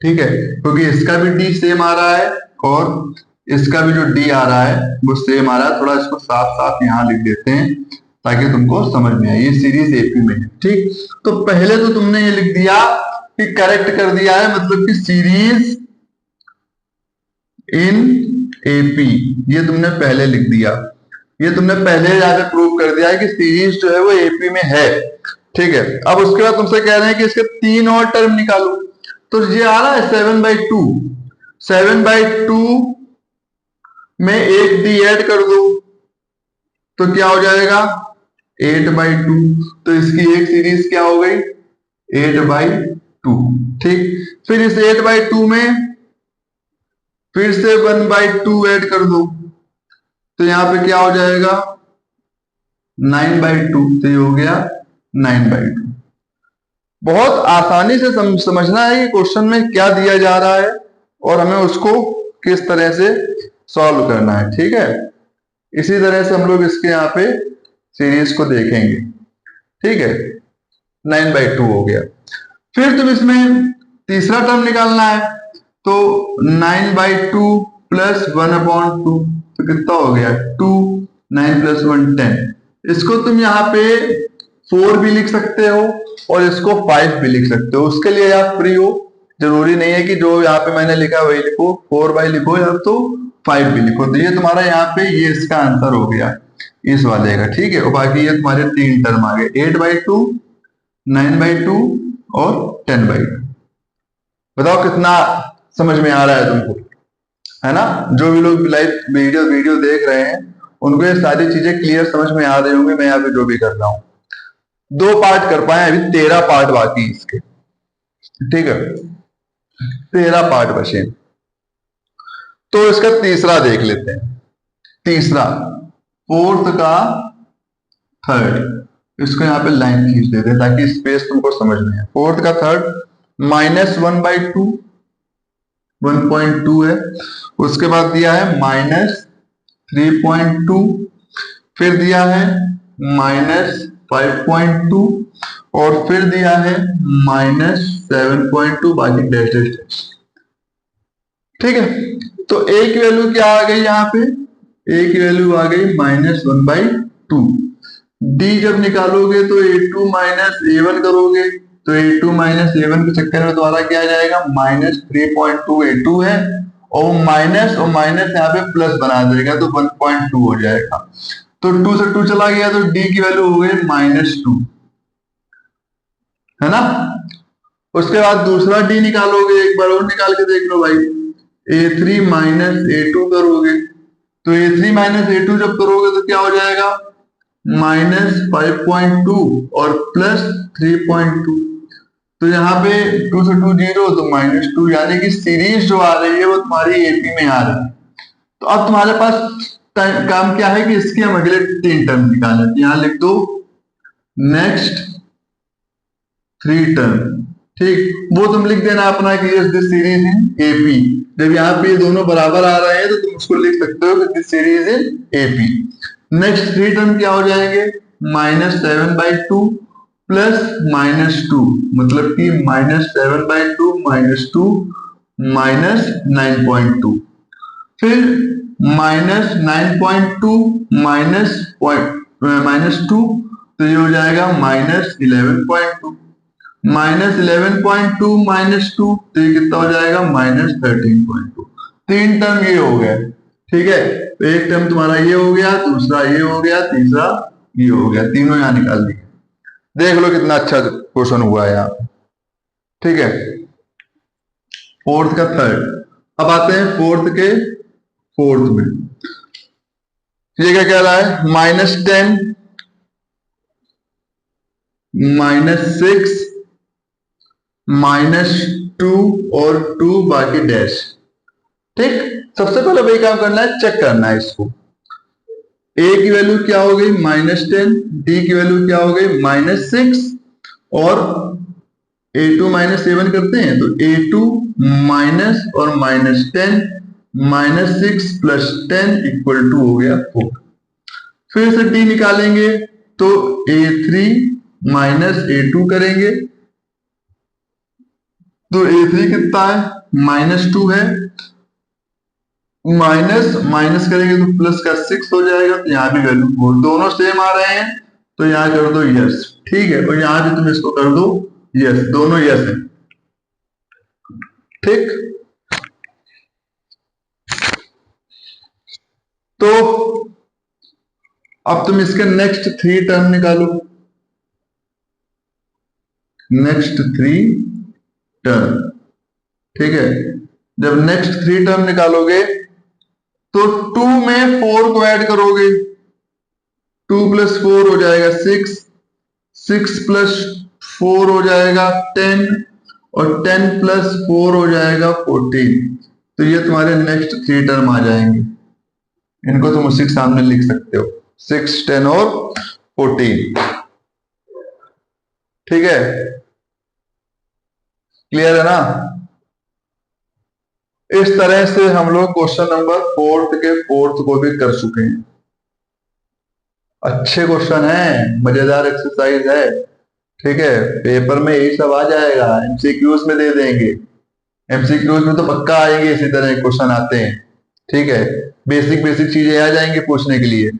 ठीक है। क्योंकि इसका भी डी सेम आ रहा है और इसका भी जो डी आ रहा है वो सेम आ रहा है। थोड़ा इसको साफ साफ यहाँ लिख देते हैं ताकि तुमको समझ में आए, ये सीरीज एपी में है, ठीक। तो पहले तो तुमने ये लिख दिया कि करेक्ट कर दिया है, मतलब कि सीरीज इन एपी, ये तुमने पहले लिख दिया, ये तुमने पहले जाकर प्रूव कर दिया है कि सीरीज जो है वो एपी में है, ठीक है। अब उसके बाद तुमसे कह रहे हैं कि इसके 3 और टर्म निकालो, तो ये आ रहा है 7/2, 7/2 मैं एक डी ऐड कर दूं तो क्या हो जाएगा 8/2। तो इसकी एक सीरीज क्या हो गई 8/2। ठीक, फिर इस 8/2 में फिर से 1/2 ऐड कर दो तो यहां पे क्या हो जाएगा 9/2। तो ये हो गया 9/2। बहुत आसानी से समझना है कि क्वेश्चन में क्या दिया जा रहा है और हमें उसको किस तरह से सॉल्व करना है। ठीक है, इसी तरह से हम लोग इसके यहाँ पे सीरीज को देखेंगे। ठीक है, 9/2 हो गया। फिर तुम इसमें तीसरा टर्म निकालना है तो 9/2 प्लस 1/2 तो कितना हो गया 2। 9 + 1 10। इसको तुम यहाँ पे 4 भी लिख सकते हो और इसको 5 भी लिख सकते हो, उसके लिए आप फ्री हो। जरूरी नहीं है कि जो यहाँ पे मैंने लिखा वही लिखो, 4/5 लिखो या तो 5 भी लिखो। तो ये तुम्हारा यहाँ पे ये इसका आंसर हो गया इस वाले का। ठीक है, और बाकी ये तुम्हारे 3 टर्म आ गए 8/2, 9/2 और 10/2। बताओ कितना समझ में आ रहा है तुमको, है ना? जो भी लोग लाइव वीडियो देख रहे हैं उनको ये सारी चीजें क्लियर समझ में आ रही होंगी। मैं यहाँ पे जो भी कर रहा हूँ 2 पार्ट कर पाए, अभी 13 पार्ट बाकी इसके। ठीक है, 13 पार्ट बचे। तो इसका तीसरा देख लेते हैं। तीसरा फोर्थ का थर्ड, इसको यहाँ पे लाइन खींच देते हैं ताकि स्पेस तुमको समझ में आए। फोर्थ का थर्ड -1/2 1.2 है, उसके बाद दिया है -3.2, फिर दिया है -5.2 और फिर दिया है -7.2, बाकी डैश डैश डैश। ठीक है, तो ए की वैल्यू क्या आ गई यहाँ पे, ए की वैल्यू आ गई -1/2। डी जब निकालोगे तो A2 - A1 करोगे तो A2 - A1 के चक्कर में तुम्हारा क्या आ जाएगा -3.2 A2 है और माइनस यहाँ पे प्लस बना देगा तो 1.2 हो जाएगा। तो 2 से 2 चला गया तो डी की वैल्यू हो गई -2, है ना? उसके बाद दूसरा डी निकालोगे, एक बार और निकाल के देख लो भाई। A3 - A2 करोगे तो A3 - A2 जब करोगे तो क्या हो जाएगा -5.2 और +3.2। तो यहाँ पे 2 से 2 0 तो -2, यानी कि सीरीज जो आ रही है वो तुम्हारी एपी में आ रही है। तो अब तुम्हारे पास काम क्या है कि इसके हम अगले 3 टर्म निकालें। यहाँ लिख दो नेक्स्ट 3 टर्म। ठीक, वो तुम लिख देना अपना कि दिस सीरीज इन एपी। जब यहाँ पे दोनों बराबर आ रहे हैं तो तुम उसको लिख सकते हो कि this series in AP. Next 3 term क्या हो जाएंगे -7/2 प्लस -2, मतलब कि -7/2 -2 -9.2, फिर -9.2 -2 तो ये हो जाएगा -11.2, -11.2 -2 तो ये कितना हो जाएगा -13.2। 3 टर्म ये हो गए। ठीक है, तो एक टर्म तुम्हारा ये हो गया, दूसरा ये हो गया, तीसरा ये हो गया, तीनों यहां निकाल दिए। देख लो कितना अच्छा क्वेश्चन हुआ है यहाँ। ठीक है, फोर्थ का थर्ड। अब आते हैं फोर्थ के फोर्थ में। ये क्या कह रहा है -10 -6 -2 और 2 बाकी डैश। ठीक, सबसे पहले वही काम करना है, चेक करना है इसको। ए की वैल्यू क्या हो गई -10, डी की वैल्यू क्या हो गई -6 और A2 - A1 करते हैं तो A2 माइनस और -10 -6 + 10 = हो गया 4। फिर से D निकालेंगे तो A3 - A2 करेंगे तो A3 कितना है -2 है, माइनस माइनस करेंगे तो प्लस का 6 हो जाएगा, तो यहाँ भी वैल्यू 4। दोनों सेम आ रहे हैं तो यहाँ कर दो यस। ठीक है, और यहाँ भी तुम इसको कर दो यस, दोनों यस है। ठीक, तो अब तुम इसके नेक्स्ट 3 टर्म निकालो। नेक्स्ट 3 टर्म, ठीक है, जब नेक्स्ट 3 टर्म निकालोगे तो 2 में 4 को ऐड करोगे, 2 + 4 हो जाएगा 6, 6 + 4 हो जाएगा 10, और 10 + 4 हो जाएगा 14। तो ये तुम्हारे नेक्स्ट 3 टर्म आ जाएंगे, इनको तुम उसी के सामने लिख सकते हो, 6, 10 और 14। ठीक है, क्लियर है ना? इस तरह से हम लोग क्वेश्चन नंबर 4 के 4 को भी कर चुके हैं। अच्छे क्वेश्चन है, मजेदार एक्सरसाइज है। ठीक है, पेपर में यही सब आ जाएगा, एमसीक्यूज में दे देंगे। एमसीक्यूज में तो पक्का आएंगे, इसी तरह क्वेश्चन आते हैं। ठीक है, बेसिक बेसिक चीजें आ जाएंगी पूछने के लिए,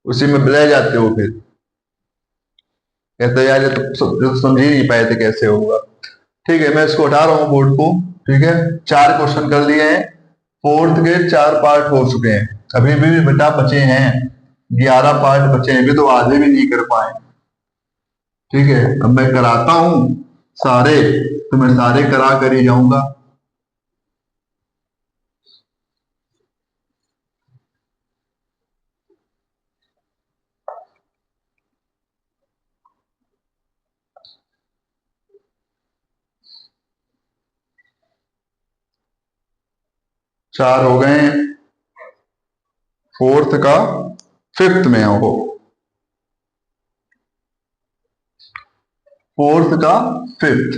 उसी में रह जाते हो फिर कहते यार ये तो समझ ही नहीं पाए थे कैसे होगा। ठीक है, मैं इसको हटा रहा हूँ बोर्ड को। ठीक है, 4 क्वेश्चन कर लिए हैं, 4th के 4 पार्ट हो चुके हैं, अभी भी बेटा बचे हैं 11 पार्ट बचे हैं, अभी तो आधे भी नहीं कर पाए। ठीक है, अब मैं कराता हूं सारे, तो मैं सारे करा कर ही जाऊंगा। चार हो गए हैं, 4th का 5th में हो, 4th का 5th।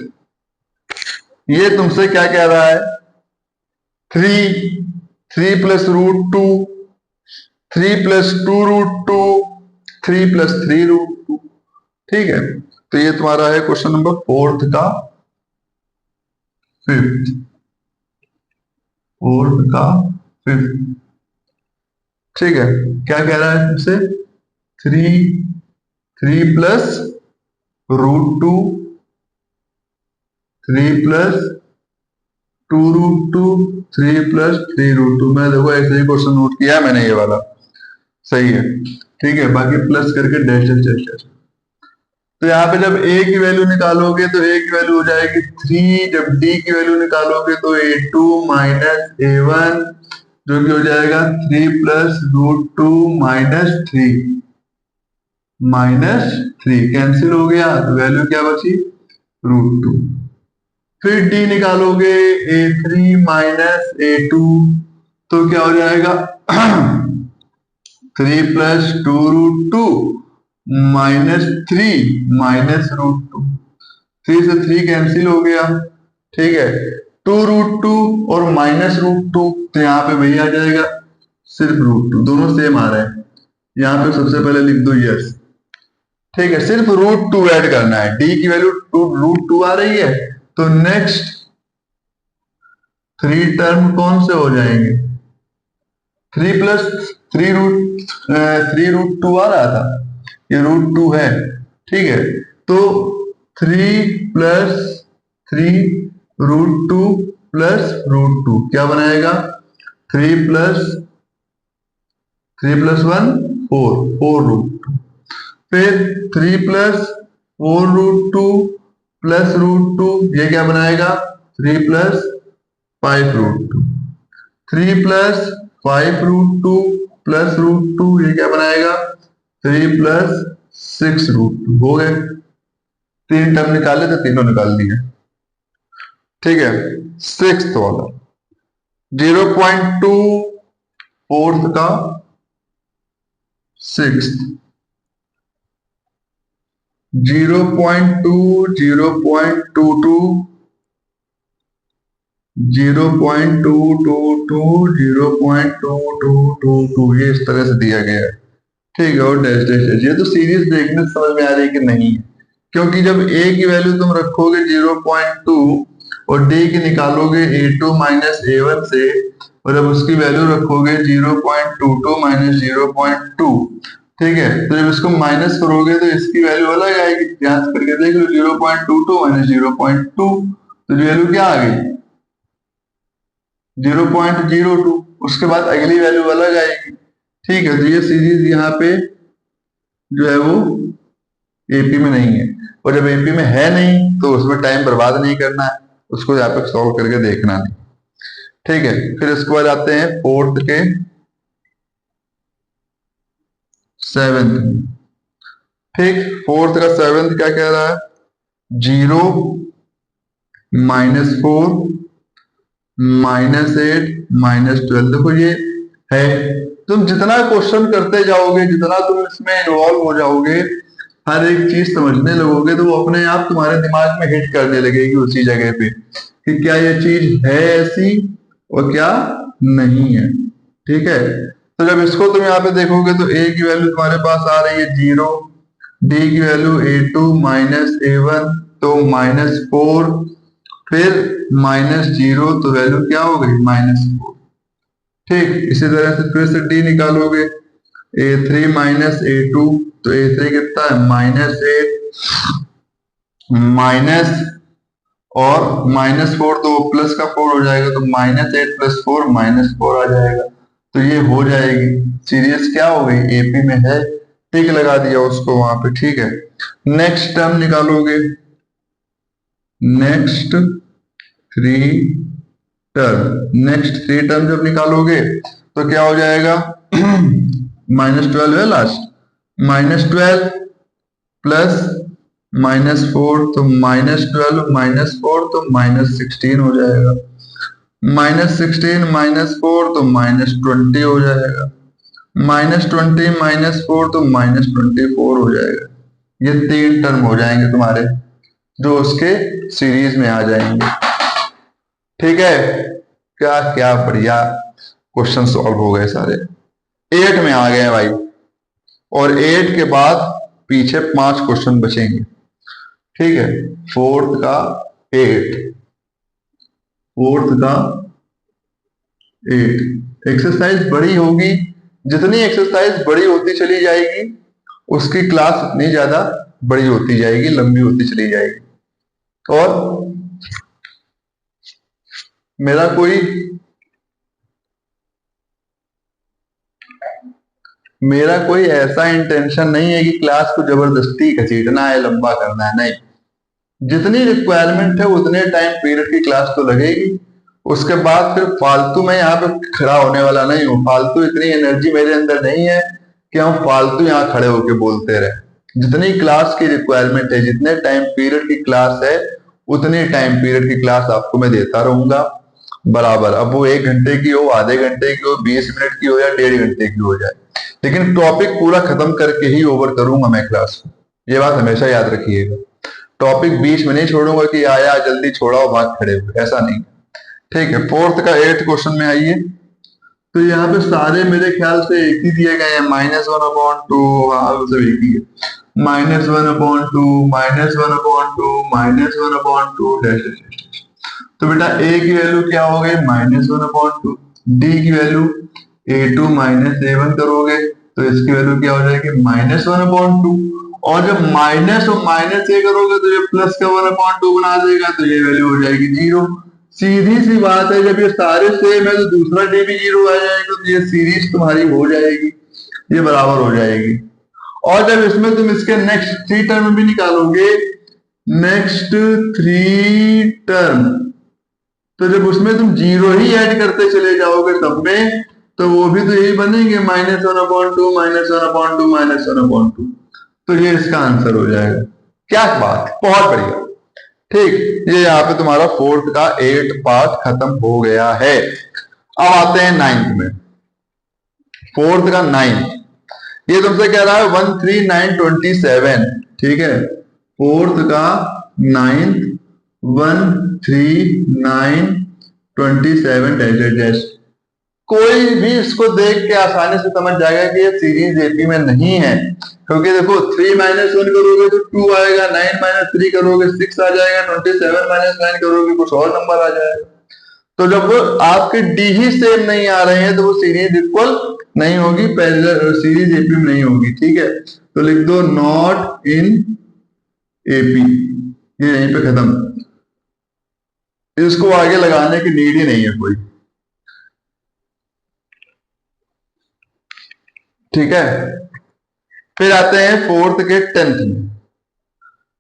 ये तुमसे क्या कह रहा है, 3 + √2, 3 + 2√2, 3 + 3√2। ठीक है, तो ये तुम्हारा है क्वेश्चन नंबर 4th का 5th, 4th का 5th। ठीक है, क्या कह रहा है तुमसे, 3 + √2, 3 + 2√2, 3 + 3√2। मैं देखो ऐसे ही क्वेश्चन नोट किया मैंने, ये वाला सही है। ठीक है, बाकी प्लस करके डैश डैश डैश डैश। तो यहाँ पे जब a की वैल्यू निकालोगे तो a की वैल्यू हो जाएगी 3, जब d की वैल्यू निकालोगे तो a2 - a1, जो कि हो जाएगा 3 + √2 - 3 कैंसिल हो गया, तो वैल्यू क्या बची, √2। फिर d निकालोगे, a3 - a2, तो क्या हो जाएगा 3 + 2√2 - 3 - √2। 3 से 3 कैंसिल हो गया। ठीक है, 2√2 और -√2, तो यहाँ पे वही आ जाएगा, सिर्फ √2, दोनों सेम आ रहे हैं। यहाँ पे सबसे पहले लिख दो यस। ठीक है, सिर्फ √2 ऐड करना है, डी की वैल्यू √2 आ रही है, तो नेक्स्ट 3 टर्म कौन से हो जाएंगे, 3 + 3√2 आ रहा था, ये √2 है। ठीक है, तो 3 + 3√2 + √2 क्या बनाएगा, 3 + 1 4√2। फिर 3 + 4√2 + √2, ये क्या बनाएगा, 3 + 5√2। 3 + 5√2 + √2, ये क्या बनाएगा, 3 + 6√2। हो गए, 3 टर्म निकाले तो तीनों निकाल दिए। ठीक है, 6th वाला 0.2, 4th का 6th, 0.2, 0.22, 0.222, 0.2222, ये इस तरह से दिया गया है। ठीक है, और डैश डैश डैश। ये तो सीरीज देखने से समझ में आ रही है कि नहीं है, क्योंकि जब a की वैल्यू तुम रखोगे 0.2 और d की निकालोगे a2 - a1 से, और जब उसकी वैल्यू रखोगे 0.22 - 0.2, ठीक है, तो जब इसको माइनस करोगे तो इसकी वैल्यू अलग आएगी। ध्यान से करके देख लो, 0.22 - 0.2, तो वैल्यू क्या आ गई, 0.02। उसके बाद अगली वैल्यू अलग आएगी। ठीक है, तो ये सीरीज यहाँ पे जो है वो एपी में नहीं है, और जब एपी में है नहीं तो उसमें टाइम बर्बाद नहीं करना है, उसको यहाँ पे सॉल्व करके देखना नहीं। ठीक है, फिर इसके बाद आते हैं फोर्थ के सेवेंथ। ठीक, फोर्थ का सेवेंथ क्या कह रहा है? 0 -4 -8 -12। देखो ये है, तुम जितना क्वेश्चन करते जाओगे, जितना तुम इसमें इन्वॉल्व हो जाओगे, हर एक चीज समझने लगोगे, तो वो अपने आप तुम्हारे दिमाग में हिट करने लगेगी उसी जगह पे कि क्या ये चीज है ऐसी और क्या नहीं है। ठीक है, तो जब इसको तुम यहाँ पे देखोगे तो a की वैल्यू तुम्हारे पास आ रही है 0, d की वैल्यू a2 -a1 तो -4, फिर -0 तो वैल्यू क्या हो गई? -4। ठीक, इसी तरह से फिर से d निकालोगे, a3 -a2 तो a3 कितना है? -8 माइनस और -4 तो प्लस का 4 हो जाएगा, तो -8 + 4 -4 आ जाएगा। तो ये हो जाएगी सीरीज, क्या हो गई? एपी में है, टिक लगा दिया उसको वहां पे। ठीक है, नेक्स्ट टर्म निकालोगे, next three next three term जब निकालोगे तो क्या हो जाएगा? -12 है लास्ट, -12 प्लस -4 तो -12 -4 तो -16 हो जाएगा, -16 -4 तो -20 हो जाएगा, -20 -4 तो -24 हो जाएगा। ये 3 टर्म हो जाएंगे तुम्हारे, जो उसके सीरीज में आ जाएंगे। ठीक है, क्या क्या बढ़िया क्वेश्चन सॉल्व हो गए सारे। 8 में आ गए भाई, और 8 के बाद पीछे 5 क्वेश्चन बचेंगे। ठीक है, फोर्थ का 8 एक्सरसाइज बड़ी होगी, जितनी एक्सरसाइज बड़ी होती चली जाएगी उसकी क्लास उतनी ज्यादा बड़ी होती जाएगी, लंबी होती चली जाएगी। और मेरा कोई ऐसा इंटेंशन नहीं है कि क्लास को जबरदस्ती घसीटना है, लंबा करना है, नहीं। जितनी रिक्वायरमेंट है उतने टाइम पीरियड की क्लास तो लगेगी, उसके बाद फिर फालतू में यहाँ पे खड़ा होने वाला नहीं हूँ। फालतू इतनी एनर्जी मेरे अंदर नहीं है कि हम फालतू यहाँ खड़े होके बोलते रहे। जितनी क्लास की रिक्वायरमेंट है, जितने टाइम पीरियड की क्लास है, उतनी टाइम पीरियड की क्लास आपको मैं देता रहूंगा बराबर। अब वो 1 घंटे की हो, आधे घंटे की हो, 20 मिनट की हो या 1.5 घंटे की हो जाए, लेकिन टॉपिक पूरा खत्म करके ही ओवर करूंगा मैं क्लास को। ये बात हमेशा याद रखिएगा। टॉपिक बीच में नहीं छोड़ूंगा कि आया जल्दी छोड़ाओ भाग खड़े हुए, ऐसा नहीं। ठीक है, फोर्थ का 8 क्वेश्चन में आइए। तो यहाँ पे सारे मेरे ख्याल से एक ही दिए गए हैं, -1/2, हाँ सब एक ही है, -1/2 -1/2 तो बेटा a की वैल्यू क्या हो गई? -1/2। d की वैल्यू a2 -a1 करोगे तो इसकी वैल्यू क्या हो जाएगी? -1/2। और जब माइनस और माइनस ए करोगे तो ये प्लस का 1/2 बना देगा, तो ये वैल्यू हो जाएगी 0। सीधी सी बात है, जब ये सारे सेम है तो दूसरा डी भी 0 आ जाएगा, तो ये सीरीज तुम्हारी हो जाएगी, ये बराबर हो जाएगी। और जब इसमें तुम इसके नेक्स्ट 3 टर्म भी निकालोगे, नेक्स्ट 3 टर्म, तो जब उसमें तुम 0 ही ऐड करते चले जाओगे सब में, तो वो भी तो यही बनेंगे, -1/2 -1/2 -1/2। तो ये इसका आंसर हो जाएगा। क्या बात, बहुत बढ़िया। ठीक, ये यहाँ पे तुम्हारा फोर्थ का 8 पार्ट खत्म हो गया है। अब आते हैं 9th में। फोर्थ का 9th, ये तुमसे कह रहा है 13927। ठीक है, फोर्थ का 9th 13927 कोई भी इसको देख के आसानी से समझ जाएगा कि ये सीरीज एपी में नहीं है, क्योंकि देखो 3 -1 करोगे तो 2 आएगा, 9 -3 करोगे 6 आ जाएगा, 27 -9 करोगे कुछ और नंबर आ जाएगा। तो जब आपके डी ही सेम नहीं आ रहे हैं तो वो सीरीज इक्वल नहीं होगी, सीरीज एपी में नहीं होगी। ठीक है, तो लिख दो नॉट इन एपी, ये यहीं पे खत्म, इसको आगे लगाने की नीड ही नहीं है कोई। ठीक है, फिर आते हैं फोर्थ के 10th में।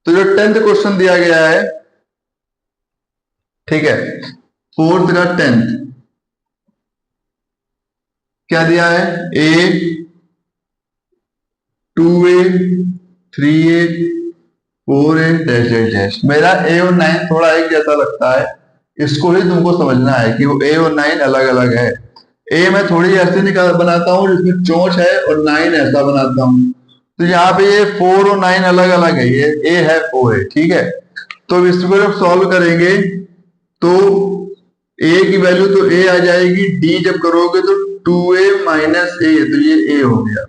तो जो 10th क्वेश्चन दिया गया है, ठीक है, फोर्थ का 10th, क्या दिया है, ए 2a 3a 4a dash dash dash. मेरा ए और 9 थोड़ा एक जैसा लगता है, इसको ही तुमको समझना है कि वो ए और 9 अलग अलग है। ए मैं थोड़ी ऐसे निकाल बनाता हूँ जिसमें चोंच है, और 9 ऐसा बनाता हूँ। तो यहाँ पे ये 4 और 9 अलग अलग है, ये ए है 4 है, ठीक है। तो इसको जब सॉल्व करेंगे तो ए की वैल्यू तो ए आ जाएगी, डी जब करोगे तो 2a माइनस ए, तो ये ए हो गया।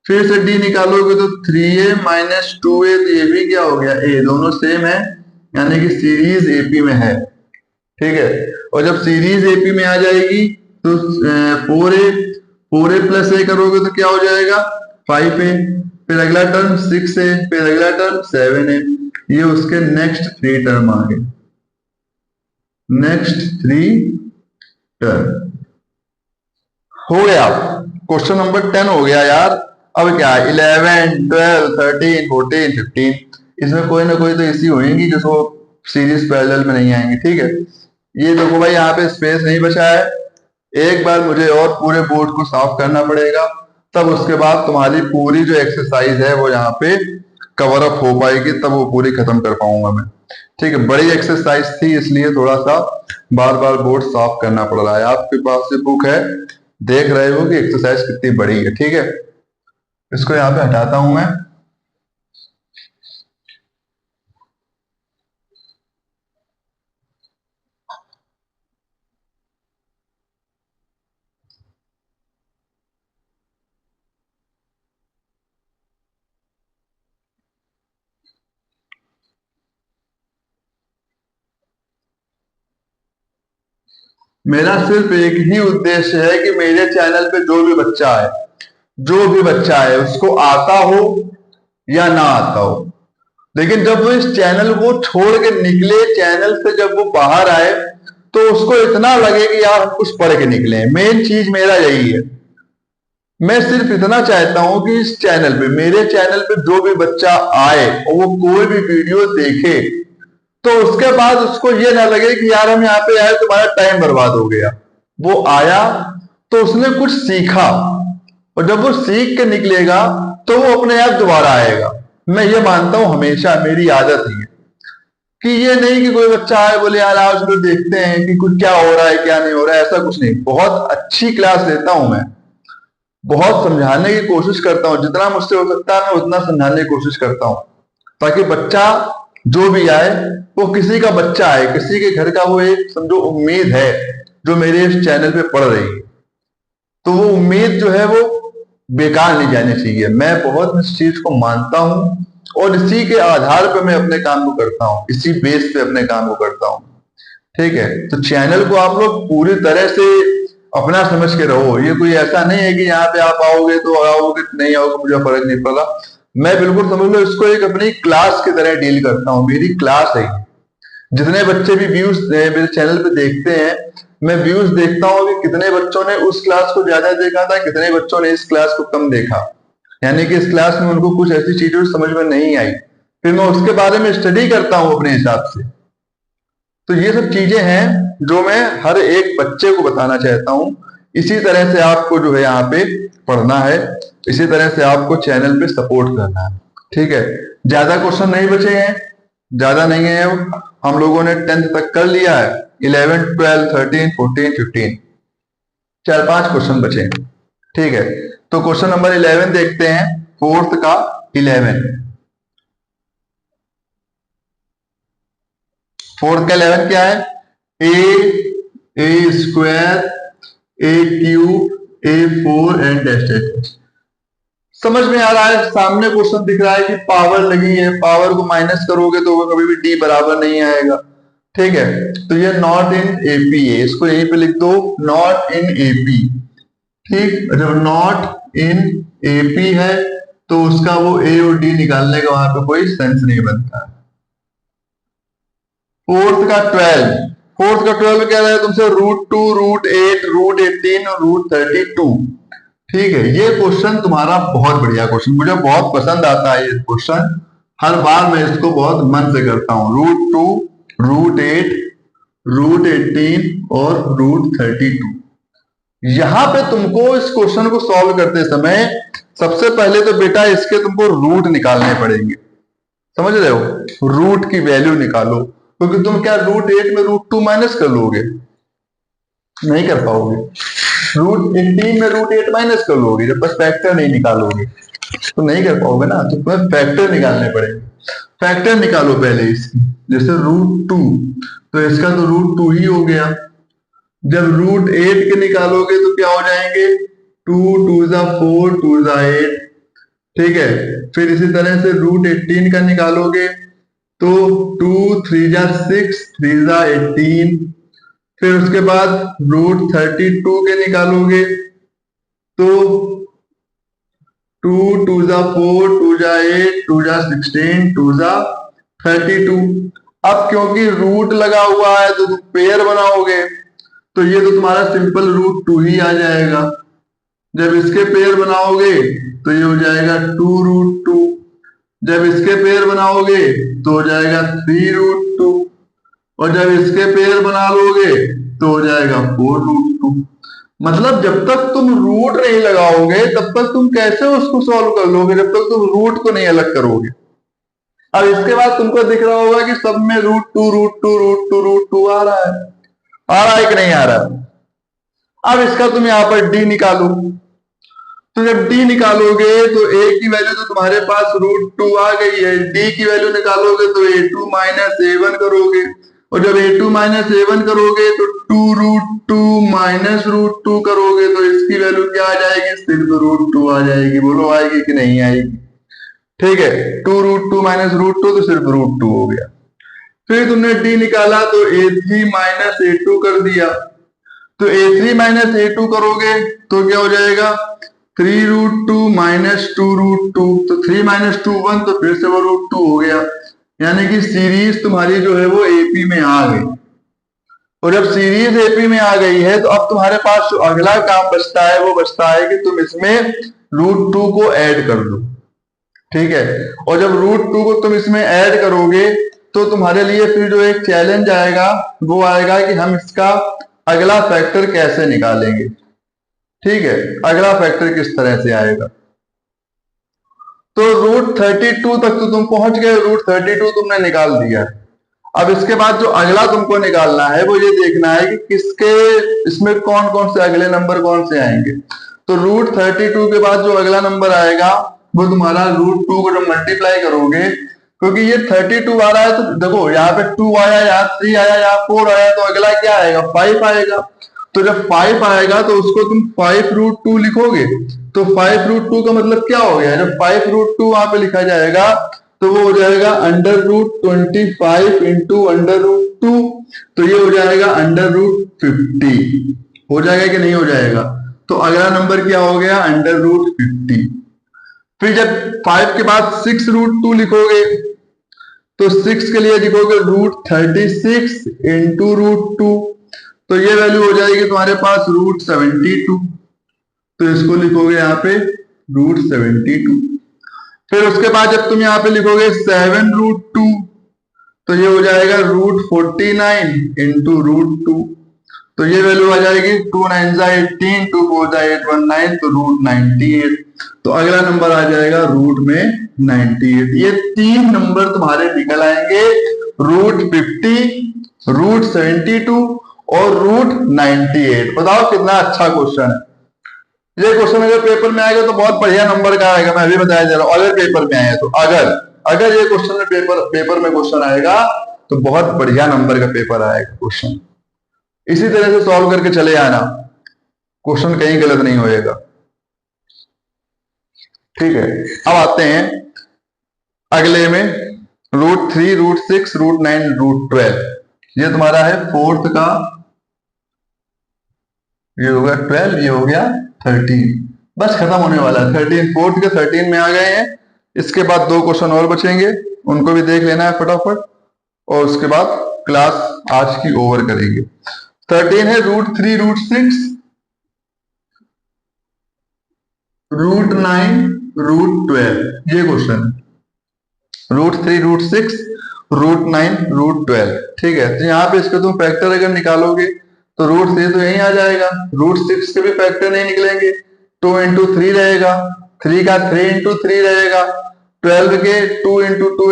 फिर से डी निकालोगे तो 3a माइनस 2a, तो ये भी क्या हो गया, ए। दोनों सेम है, यानी कि सीरीज एपी में है, ठीक है। और जब सीरीज एपी में आ जाएगी तो 4a प्लस ए करोगे तो क्या हो जाएगा, 5a। फिर अगला टर्म 6a, फिर अगला टर्म 7a। ये उसके नेक्स्ट 3 टर्म आ गए, नेक्स्ट 3 टर्म हो गया। क्वेश्चन नंबर 10 हो गया यार। अब क्या है, 11 12 13 14 15, इसमें कोई ना कोई तो ऐसी होंगी जो सीरीज पैरेलल में नहीं आएंगे, ठीक है। ये देखो भाई, यहाँ पे स्पेस नहीं बचा है। एक बार मुझे और पूरे बोर्ड को साफ करना पड़ेगा, तब उसके बाद तुम्हारी पूरी जो एक्सरसाइज है वो यहाँ पे कवर अप हो पाएगी, तब वो पूरी खत्म कर पाऊंगा मैं, ठीक है। बड़ी एक्सरसाइज थी, इसलिए थोड़ा सा बार बार बोर्ड साफ करना पड़ रहा है। आपके पास ये बुक है, देख रहे हो कि एक्सरसाइज कितनी बड़ी है, ठीक है। इसको यहाँ पे हटाता हूं मैं। मेरा सिर्फ एक ही उद्देश्य है कि मेरे चैनल पे जो भी बच्चा है उसको आता हो या ना आता हो, लेकिन जब वो इस चैनल को छोड़ के निकले, चैनल से जब वो बाहर आए, तो उसको इतना लगे कि यार हम कुछ पढ़ के निकले। मेन चीज मेरा यही है। मैं सिर्फ इतना चाहता हूं कि इस चैनल पे, मेरे चैनल पे जो भी बच्चा आए और वो कोई भी वीडियो देखे, तो उसके बाद उसको ये ना लगे कि यार हम यहाँ पे आए तुम्हारा टाइम बर्बाद हो गया। वो आया तो उसने कुछ सीखा, और जब वो सीख के निकलेगा तो वो अपने आप दोबारा आएगा। मैं ये मानता हूं, हमेशा मेरी आदत ही है कि ये नहीं कि कोई बच्चा आए बोले यार आज तो देखते हैं कि कुछ क्या हो रहा है क्या नहीं हो रहा है, ऐसा कुछ नहीं। बहुत अच्छी क्लास लेता हूं मैं, बहुत समझाने की कोशिश करता हूं, जितना मुझसे हो सकता है मैं उतना समझाने की कोशिश करता हूं, ताकि बच्चा जो भी आए वो किसी का बच्चा आए, किसी के घर का वो एक समझो उम्मीद है जो मेरे इस चैनल पे पढ़ रही है, तो वो उम्मीद जो है वो बेकार नहीं जानी चाहिए। मैं बहुत इस चीज को मानता हूं, और इसी के आधार पर मैं अपने काम को करता हूं, इसी बेस पे अपने काम को करता हूं, ठीक है। तो चैनल को आप लोग पूरी तरह से अपना समझ के रहो। ये कोई ऐसा नहीं है कि यहाँ पे आप आओगे तो आओगे, नहीं आओगे मुझे फर्क नहीं पड़ा। मैं बिल्कुल समझ लो इसको एक अपनी क्लास की तरह डील करता हूँ, मेरी क्लास है। जितने बच्चे भी व्यूज मेरे चैनल पे देखते हैं, मैं व्यूज देखता हूँ कि कितने बच्चों ने उस क्लास को ज्यादा देखा था, कितने बच्चों ने इस क्लास को कम देखा, यानी कि इस क्लास में उनको कुछ ऐसी चीजें समझ में नहीं आई, फिर मैं उसके बारे में स्टडी करता हूँ अपने हिसाब से। तो ये सब चीजें हैं जो मैं हर एक बच्चे को बताना चाहता हूँ। इसी तरह से आपको जो है यहाँ पे पढ़ना है, इसी तरह से आपको चैनल पे सपोर्ट करना है, ठीक है। ज्यादा क्वेश्चन नहीं बचे हैं, ज्यादा नहीं है। हम लोगों ने 10th तक कर लिया है, 11 12 13 14 15, 4-5 क्वेश्चन बचे हैं, ठीक है। तो क्वेश्चन नंबर 11 देखते हैं, फोर्थ का 11। फोर्थ का 11 क्या है, A square A cube A 4 and dash dash. समझ में आ रहा है, सामने क्वेश्चन दिख रहा है कि पावर लगी है, पावर को माइनस करोगे तो कभी भी डी बराबर नहीं आएगा, ठीक है। तो ये नॉट इन एपी है, इसको यहीं पे लिख दो, नॉट इन एपी, ठीक। जब नॉट इन एपी है तो उसका वो ए और डी निकालने का वहां पे कोई सेंस नहीं बनता। फोर्थ का 12 क्या रहा है तुमसे, √2 √8 √18 और √32, ठीक है। ये क्वेश्चन तुम्हारा बहुत बढ़िया क्वेश्चन, मुझे बहुत पसंद आता है ये क्वेश्चन। हर बार मैं इसको बहुत मन से करता हूँ। √2 √8 √18 और √32, यहां पे तुमको इस क्वेश्चन को सॉल्व करते समय सबसे पहले तो बेटा इसके तुमको रूट निकालने पड़ेंगे। समझ रहे हो, रूट की वैल्यू निकालो, क्योंकि तुम क्या रूट 8 में रूट 2 माइनस कर लोगे, नहीं कर पाओगे। रूट 18 में रूट 8 माइनस कर लोगे, जब तक फैक्टर नहीं निकालोगे तो नहीं कर पाओगे ना, तो तुम्हें फैक्टर निकालने पड़ेंगे। फैक्टर निकालो पहले इसकी, जैसे रूट 2, तो इसका तो रूट 2 ही हो गया। जब रूट 8 के निकालोगे तो क्या हो जाएंगे, 2 2 जा 4 2 जा 8, ठीक है। फिर इसी तरह से रूट 18 का निकालोगे तो 2 3 जा 6 3 जा 18। फिर उसके बाद रूट 32 के निकालोगे तो 2 2 जा 4 2 जा 8 2 जा 16 2 जा 32। अब क्योंकि रूट लगा हुआ है तो तुम पेयर बनाओगे, तो ये तो तुम्हारा सिंपल रूट 2 ही आ जाएगा। जब इसके पेयर बनाओगे तो ये हो जाएगा 2 रूट 2। जब इसके पेयर बनाओगे तो हो जाएगा 3 रूट 2, और जब इसके पेयर बना लोगे तो हो जाएगा 4 रूट 2। मतलब जब तक तुम रूट नहीं लगाओगे तब तक तुम कैसे उसको सॉल्व कर लोगे, जब तक तुम रूट को नहीं अलग करोगे। अब इसके बाद तुमको दिख रहा होगा कि सब में रूट 2 रूट 2 रूट 2 रूट 2 आ रहा है कि नहीं आ रहा है। अब इसका तुम यहां पर डी निकालो, तो जब डी निकालोगे तो ए की वैल्यू तो तुम्हारे पास रूट 2 आ गई है, डी की वैल्यू निकालोगे तो a2 माइनस a1 करोगे, और जब a2 माइनस a1 करोगे तो 2 रूट 2 माइनस रूट 2 करोगे तो इसकी वैल्यू क्या आ जाएगी, सिर्फ रूट 2 आ जाएगी। बोलो आएगी कि नहीं आएगी, ठीक है। 2 रूट 2 माइनस रूट 2 तो सिर्फ रूट 2 हो गया। फिर तुमने डी निकाला तो a3 माइनस a2 कर दिया, तो a3 माइनस a2 करोगे तो क्या हो जाएगा, 3 रूट 2 माइनस 2 रूट 2, तो 3 माइनस 2 1, तो फिर से वो रूट 2 हो गया। यानी कि सीरीज तुम्हारी जो है वो एपी में आ गई। और जब सीरीज एपी में आ गई है तो अब तुम्हारे पास जो अगला काम बचता है वो बचता है कि तुम इसमें रूट 2 को ऐड कर दो, ठीक है। और जब रूट 2 को तुम इसमें ऐड करोगे तो तुम्हारे लिए फिर जो एक चैलेंज आएगा वो आएगा कि हम इसका अगला फैक्टर कैसे निकालेंगे, ठीक है। अगला फैक्टर किस तरह से आएगा, तो रूट 32 तक तो तुम पहुंच गए, रूट 32 तुमने निकाल दिया। अब इसके बाद जो अगला तुमको निकालना है वो ये देखना है कि किसके इसमें कौन कौन से अगले नंबर कौन से आएंगे। तो रूट 32 के बाद जो अगला नंबर आएगा वो तुम्हारा रूट 2 को जब मल्टीप्लाई करोगे, क्योंकि ये 32 आ रहा है तो देखो यहाँ पे 2 आया, यहाँ 3 आया, यहाँ 4 आया, तो अगला क्या आएगा, 5 आएगा। तो जब 5 आएगा तो उसको तुम 5 रूट 2 लिखोगे, तो 5 रूट 2 का मतलब क्या हो गया, जब 5 रूट 2 वहां पे लिखा जाएगा तो वो हो जाएगा under root 25 into under root 2, तो ये हो जाएगा अंडर रूट 50। हो जाएगा कि नहीं हो जाएगा, तो अगला नंबर क्या हो गया, अंडर रूट 50। फिर जब 5 के बाद 6 रूट 2 लिखोगे तो 6 के लिए लिखोगे रूट 36 इंटू रूट 2, तो ये वैल्यू हो जाएगी तुम्हारे पास रूट 72, तो इसको लिखोगे यहाँ पे रूट 72। फिर उसके बाद जब तुम यहाँ पे लिखोगे 7 रूट 2, तो ये हो जाएगा रूट 49 इंटू रूट 2, तो ये वैल्यू आ जाएगी 2 9 जा 18 2 4 जा 8 1 9, तो रूट 98। तो अगला नंबर आ जाएगा रूट में 98। ये 3 नंबर तुम्हारे निकल आएंगे, रूट 50, रूट 72 और रूट 98। बताओ कितना अच्छा क्वेश्चन है। ये क्वेश्चन अगर पेपर में आएगा तो बहुत बढ़िया नंबर का आएगा, मैं अभी बताया जा रहा हूं। अगर पेपर में आया तो अगर ये क्वेश्चन में पेपर में क्वेश्चन आएगा तो बहुत बढ़िया नंबर का पेपर आएगा क्वेश्चन। इसी तरह से सॉल्व करके चले आना, क्वेश्चन कहीं गलत नहीं होएगा, ठीक है। अब आते हैं अगले में, रूट 3 रूट 6 रूट 9 रूट 12। ये तुम्हारा है फोर्थ का, ये हो गया 12, ये हो गया 13, बस खत्म होने वाला है 13। फोर्थ के 13 में आ गए हैं। इसके बाद 2 क्वेश्चन और बचेंगे, उनको भी देख लेना है फटाफट, और उसके बाद क्लास आज की ओवर करेंगे। 13 है रूट 3 रूट 6 रूट 9 रूट 12, ये क्वेश्चन है। रूट 3 रूट 6 रूट 9 रूट 12, ठीक है। तो यहाँ पे इसको तुम फैक्टर अगर निकालोगे तो रूट 3 तो यहीं आ जाएगा, रूट 6 के भी फैक्टर नहीं निकलेंगे, 2 इंटू 3 रहेगा, 3 का 3 इंटू 3 रहेगा, 12 के 2 इंटू 2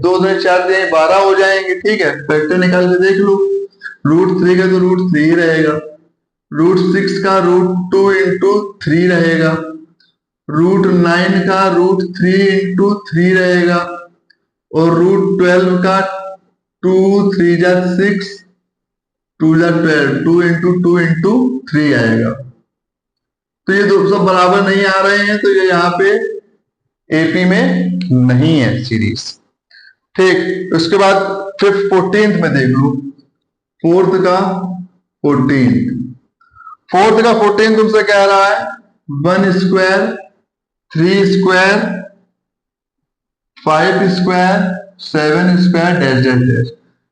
दो 4 दिए 12 हो जाएंगे। ठीक है, फैक्टर निकाल के देख लो, रूट 3 का तो रूट 3 रहेगा, रूट 6 का रूट 2 इंटू 3 रहेगा, रूट 9 का रूट 3 इंटू 3 रहेगा, और रूट 12 का 2 3 जा 6 2 जा 12, 2 इंटू 2 इंटू 3 आएगा। तो ये दो सब बराबर नहीं आ रहे हैं, तो ये यहाँ पे एपी में नहीं है सीरीज। ठीक, उसके बाद 14th में देख लो, फोर्थ का 14th तुमसे कह रहा है 1 square 3 square 5 square 7 square dash dash dash.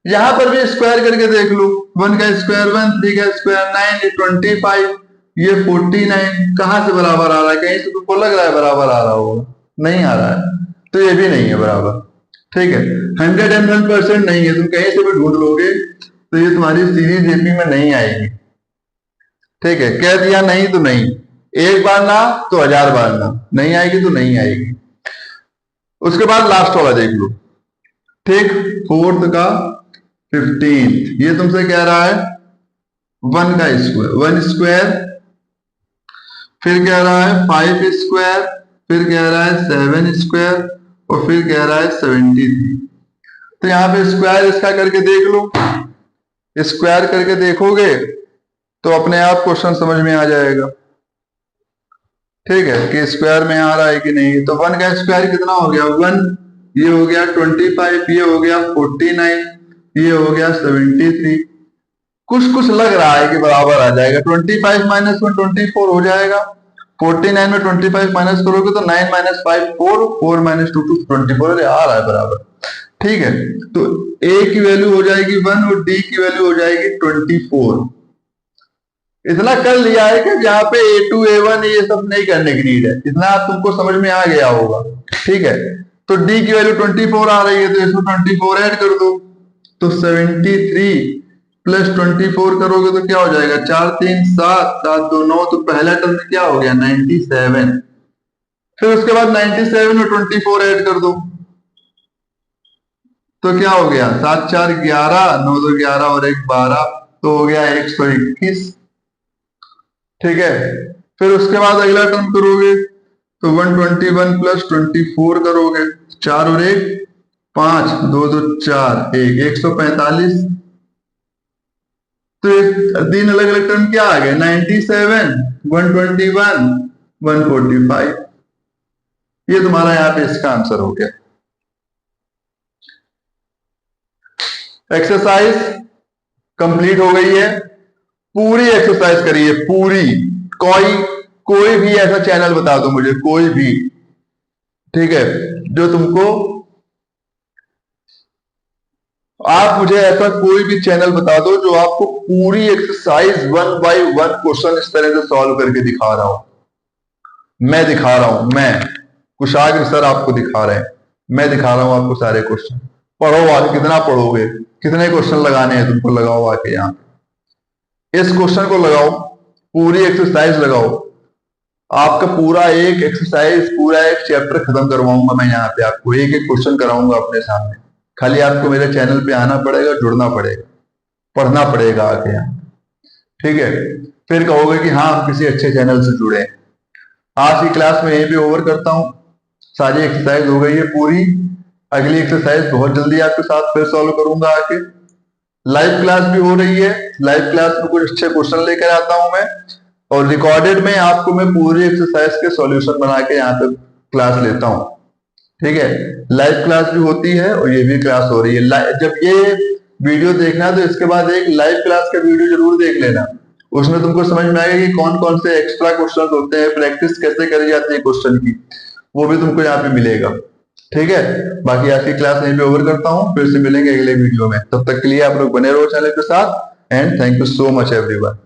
यहां पर भी स्क्वायर करके देख लो, 1 का स्क्वायर 1, 3 का स्क्वायर 9, ये 25, ये 49, कहां से बराबर आ रहा है? कहीं से तुमको लग रहा है बराबर आ रहा होगा, नहीं आ रहा है, तो ये भी नहीं है बराबर। ठीक है, 101% नहीं है, तुम कहीं से भी ढूंढ लोगे तो ये तुम्हारी सीरीज एपी में नहीं आएगी। ठीक है, कह दिया नहीं तो नहीं, एक बार ना तो 1000 बार ना, नहीं आएगी तो नहीं आएगी। उसके बाद लास्ट वाला देख लो, ठीक, फोर्थ का 15th, ये तुमसे कह रहा है 1 का स्क्वायर 1 स्क्वायर, फिर कह रहा है 5 स्क्वायर, फिर कह रहा है 7 स्क्वायर, और फिर कह रहा है 73। तो यहाँ पे स्क्वायर इसका करके देख लो, स्क्वायर करके देखोगे तो अपने आप क्वेश्चन समझ में आ जाएगा। ठीक है, कि स्क्वायर में आ रहा है कि नहीं। तो 1 का स्क्वायर कितना हो गया? 1, ये हो गया 25, ये हो गया 49, ये हो गया 73। कुछ कुछ लग रहा है कि बराबर आ जाएगा। 25 माइनस 1 24 हो जाएगा, 49 में 25 माइनस करोगे तो 9 माइनस 5 4, 4 माइनस 2 24, अरे आ रहा है बराबर। ठीक है, तो a की वैल्यू हो जाएगी 1 और d की वैल्यू हो जाएगी 24। इतना कर लिया है कि यहाँ पे A2 A1 ये सब नहीं करने की नीड है, इतना आप तुमको समझ में आ गया होगा। ठीक है, तो d की वैल्यू 24 आ रही है तो इसमें 24 ऐड कर दो, तो 73 प्लस 24 करोगे तो क्या हो जाएगा? 4 3 7 7 2 9, तो पहला टर्म क्या हो गया? 97। फिर उसके बाद 97 में 24 ऐड कर दो तो क्या हो गया? 7 4 11, 9 2 11 और 1 12, तो हो गया 121। ठीक है, फिर उसके बाद अगला टर्म करोगे तो 121 प्लस 24 करोगे, 4 और 1 5, 2 2 4 1, 145। तो तीन अलग अलग टर्म क्या आ गए? 97, 121, 145। ये तुम्हारा यहाँ पे इसका आंसर हो गया। एक्सरसाइज कंप्लीट हो गई है, पूरी एक्सरसाइज करिए पूरी। कोई भी ऐसा चैनल बता दो मुझे, कोई भी, ठीक है, जो तुमको, आप मुझे ऐसा कोई भी चैनल बता दो जो आपको पूरी एक्सरसाइज 1 बाय 1 क्वेश्चन इस तरह से सॉल्व करके दिखा रहा हूं। मैं दिखा रहा हूं, मैं कुशाग्र सर आपको दिखा रहे हैं, मैं दिखा रहा हूं आपको सारे क्वेश्चन। पढ़ो आगे, कितना पढ़ोगे, कितने क्वेश्चन लगाने हैं तुमको, लगाओ आके यहाँ इस क्वेश्चन को लगाओ, पूरी एक्सरसाइज लगाओ। आपका पूरा एक एक्सरसाइज, पूरा एक चैप्टर खत्म करवाऊंगा मैं यहाँ पे, आपको एक एक क्वेश्चन कराऊंगा अपने सामने। खाली आपको मेरे चैनल पे आना पड़ेगा, जुड़ना पड़ेगा, पढ़ना पड़ेगा आके यहाँ। ठीक है, फिर कहोगे कि हाँ हम किसी अच्छे चैनल से जुड़े। आज की क्लास में यहीं पे ओवर करता हूँ, सारी एक्सरसाइज हो गई है पूरी। अगली एक्सरसाइज बहुत जल्दी आपके साथ फिर सॉल्व करूंगा आके। लाइव क्लास भी हो रही है, लाइव क्लास में कुछ अच्छे क्वेश्चन लेकर आता हूं मैं, और रिकॉर्डेड में आपको मैं पूरी एक्सरसाइज के सॉल्यूशन बना के यहाँ पे क्लास लेता हूँ। ठीक है, लाइव क्लास भी होती है और ये भी क्लास हो रही है। जब ये वीडियो देखना तो इसके बाद एक लाइव क्लास का वीडियो जरूर देख लेना, उसमें तुमको समझ में आएगा कि कौन कौन से एक्स्ट्रा क्वेश्चन होते हैं, प्रैक्टिस कैसे करी जाती है क्वेश्चन की, वो भी तुमको यहाँ पे मिलेगा। ठीक है, बाकी आज की क्लास यहीं पे ओवर करता हूँ, फिर से मिलेंगे अगले वीडियो में। तब तक के लिए आप लोग बने रहो चैनल के साथ, and thank you so much everyone.